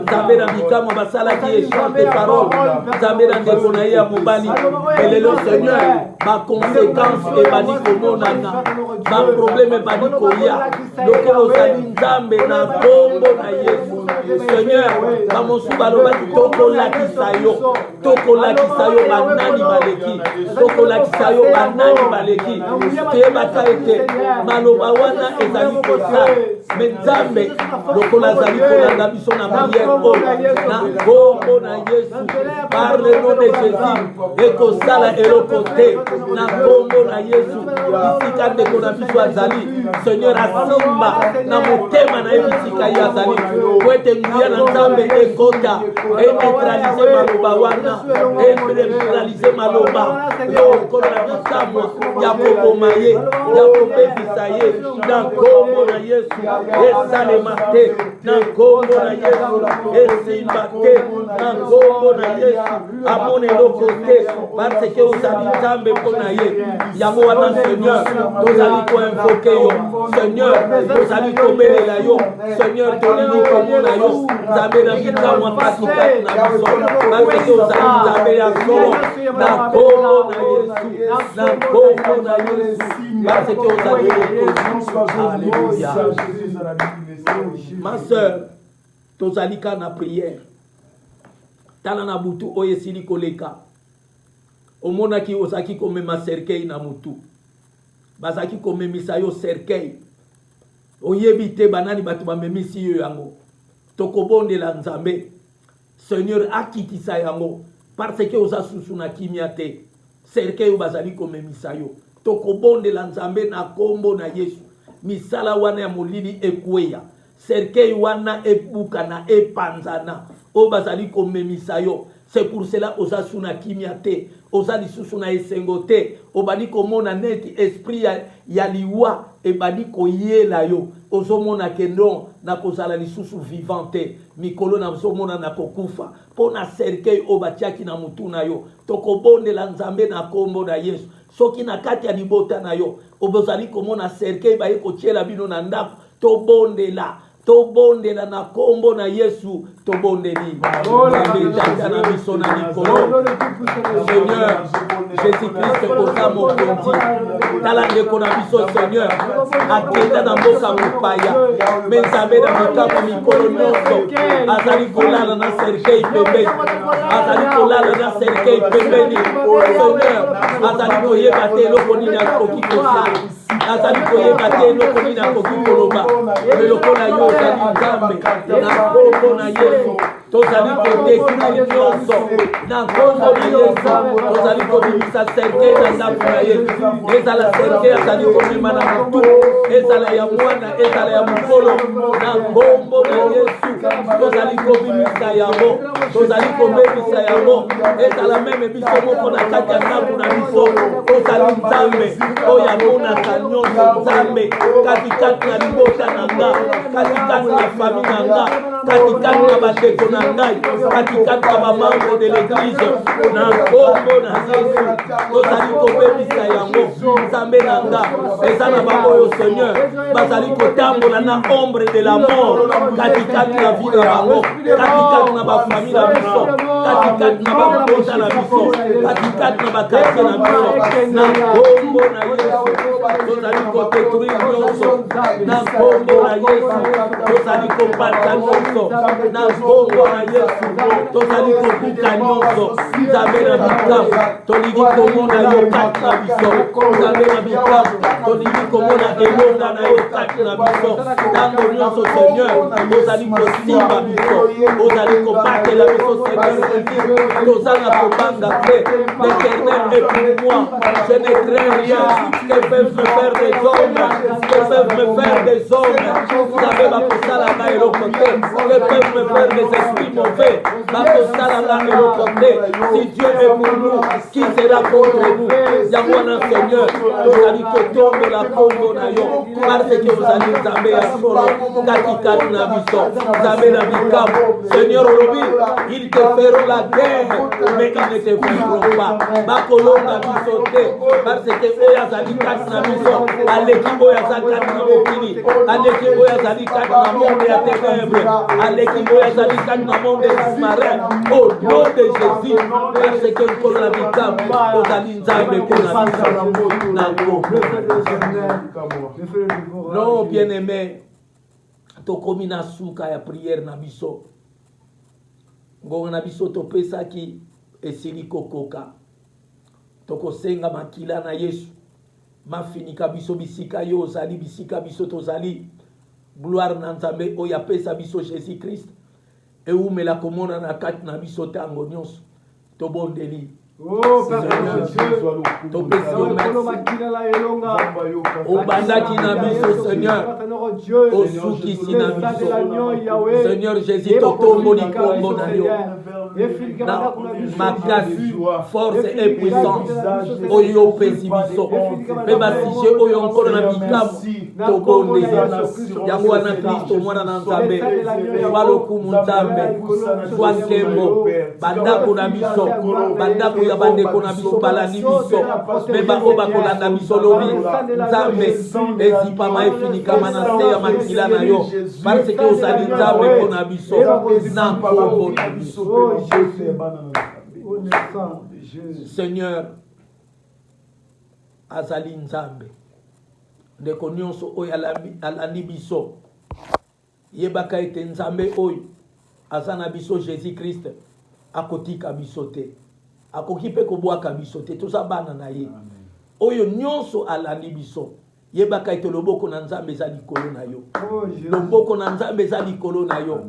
Nzambe na bikamwa basalaki échange de paroles Nzambe na ndeko na ye ya mobali elelo Seigneur baconséquence ebandi komonana baproblème ebandi koya lokola ozali Nzambe na nkombo na Yesu Seigneur bamosu balobaki tokolakisa yo banani baleki tokolakisa yo banani baleki toyebaka ete maloba wana ezali kosa me Nzambe lokola azali kolanda biso na prière oyo na nkombo na Yesu par le nom de Jésus ekosala eloko te na nkombo na Yesu bisika ndeko na biso azali Seigneur asimba na motema na ye bisika ye azali po ete nguya na Nzambe ekota eneutralize maloba wana eneutralize maloba lokolo na bisamwa ya koboma ye ya kobebisa ye na nkombo na Yesu esalema te na nkombo na Yesu esimba te na nkombo na Yesu amona eloko te parce que ozali Nzambe mpo na ye yango wana Seigneur tozali koinvoke yo Seigneur tozali kobelela yo Seigneur tolingi komona yo Nzambe na bikamwa katikati na biso parce que ozali Nzambe ya solo na nkombo na Yesu na nkombo na Yesu parce que ozali Alléluia. Ma sœur tozali ka na prière tala na butu oyo esili koleka omonaki ozaki komema cercueil na mutu bazaki komemisa yo cercueil oyebi te banani bato bamemisi yo yango tokobondela Nzambe Seigneur akitisa yango parce que oza susu na kimia te cercueil bazali komemisa yo tokobondela Nzambe na kombo na Yesu misala wana ya molili ekweya cercueil wana ebuka na epanzana o bazali komemisa yo c'est pour cela oza suna kimia te oza lisusu na esengo te obali komona neti esprit ya liwa ebali koyela yo ozomona kendo na kozala lisusu vivante mikolo na ozomona na kokufa pona cercueil obatiaki na mutu na yo tokobondela Nzambe na kombo na Yesu soki na kati ya libota na yo obozali komona cercueil baye kotiela bino na ndako tobondela na kombo na Yesu tobondeli tata na biso na likolo Seigneur Jésus-Christ oza mokonzi tala ndeko na biso Seigneur akenda na mboka mopaya me Nzambe na mikako mikolo nyonso azali kolala na cercueil pembeni Seigneur azali koyeba te eloko nini akoki kosala azali koyeba te eloko nini akoki koloba eloko na yo ozali Nzambe na kombo na Yesu tozali kodétruire nyonso na kombo na Yesu tozali kobimisa cercueil na ndako na ye ezala cercueil azali komema na mutu ezala ya mwana ezala ya mokolo na kombo na Yesu tozali kobimisa yango tozali kobebisa yango ezala meme biso moko na kati ya ndako na biso ozali Nzambe oyo amonaka nyonso Nzambe katikati na libota na nga katikati na famille na nga katikati na bandeko na ngai katikati na bamembre de l'église na kombo na Yesu tozali kobebisa yango Nzambe na nga eza na bango oyo Seigneur bazali kotambola na ombre de la mort katikati na vie na bango katikati na bafamille na biso katikati na babota na biso katikati na bakartier na biso na kombo na Yesu tozali kodétruire nyonso na kombo na Yesu tozali kopata nyonso na bongo na Yesu tozali kobuka nyonso nzambe na bikamu tolingi komona yo kati na biso nzambe na bikamu tolingi komona elonga na yo kati na biso ntango nyonso Seigneur ozali kosimba biso ozali kobatela biso Seigneur tozala kobanga te l'Éternel est pour moi je ne crains rien que peuvent me faire des hommes que peuvent me faire des hommes nzambe bakosala nga eloko te que peuvent me faire des esprits mauvais bakosala nga eloko te si Dieu est pour nous qui sera contre nous yango wana Seigneur tozali kotombola kombo na yo parce que ozali nzambe ya solo katikati na biso nzambe na bikamu Seigneur olobi ils te feront la guerre mais ils ne te fuiront pas bakolonga biso te parce que oyo azali kati na biso aleki oyo azali kati na mokili aleki oyo azali kati na monde ya ténèbre aleki oyo azali kati na monde ya sous-marin au nom de Jésus parce que nkolo na bikamu ozali nzambe mpona biso na ngombo non bien aimé tokomi na suka ya prière na biso ngonga na biso topesaki esili kokoka tokosenga makila na Yesu mafinika biso bisika yo ozali bisika biso tozali gloire na nzambe oyo apesa biso Jésus Christ eumela komona na kati na biso ntango nyonso tobondeli obandaki na biso Seigneur osukisi na biso Seigneur Jésus totomboli kombo na yo na makasi force et puissance oyo opesi biso mpe basije oyo nkolo na bikamu tobondeli yango wana Kristo mwana na nzambe zwa lokumu nzambe zwa nkembo bandako na biso bandako ya bandeko na biso balandi biso mpe bango bakolanda biso lobi nzambe ezipama efinikama na se ya makila na yo parce que ozali nzambe mpo na biso na nkombo na biso Seigneur azali nzambe ndeko nyonso oyo alandi biso yebaka ete nzambe oyo aza na biso Jésus Christ akotika biso te akoki mpe kobwaka biso te toza bana na ye oyo nyonso alandi biso yebaka ete loboko na nzambe eza likolo na yo loboko na nzambe eza likolo na yo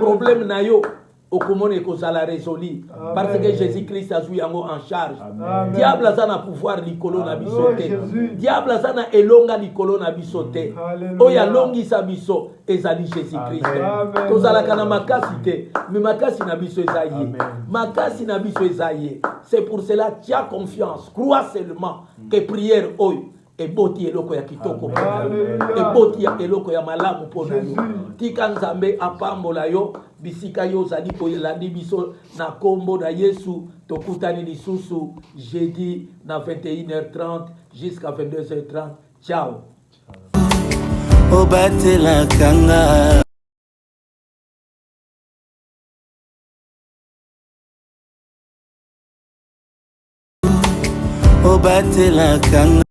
problème na yo okomona ekozala résolu parce que Jésus Christ azwi yango en charge diable aza na pouvoir likolo na biso te diable aza na elonga likolo na biso te oyo alongisa biso ezali Jésus Christ tozalaka na makasi te mais makasi na biso eza ye makasi na biso eza ye c'est pour cela tia confiance crois seulement que prière oyo eboti eloko ya kitoko eboti ya eloko ya malamu mpona yo tika nzambe apambola yo bisika yo ozali kolandi biso na kombo na Yesu tokutani lisusu jeudi na 21h30 jusqu'à 22h30 ciao obatela kanga obatela kanga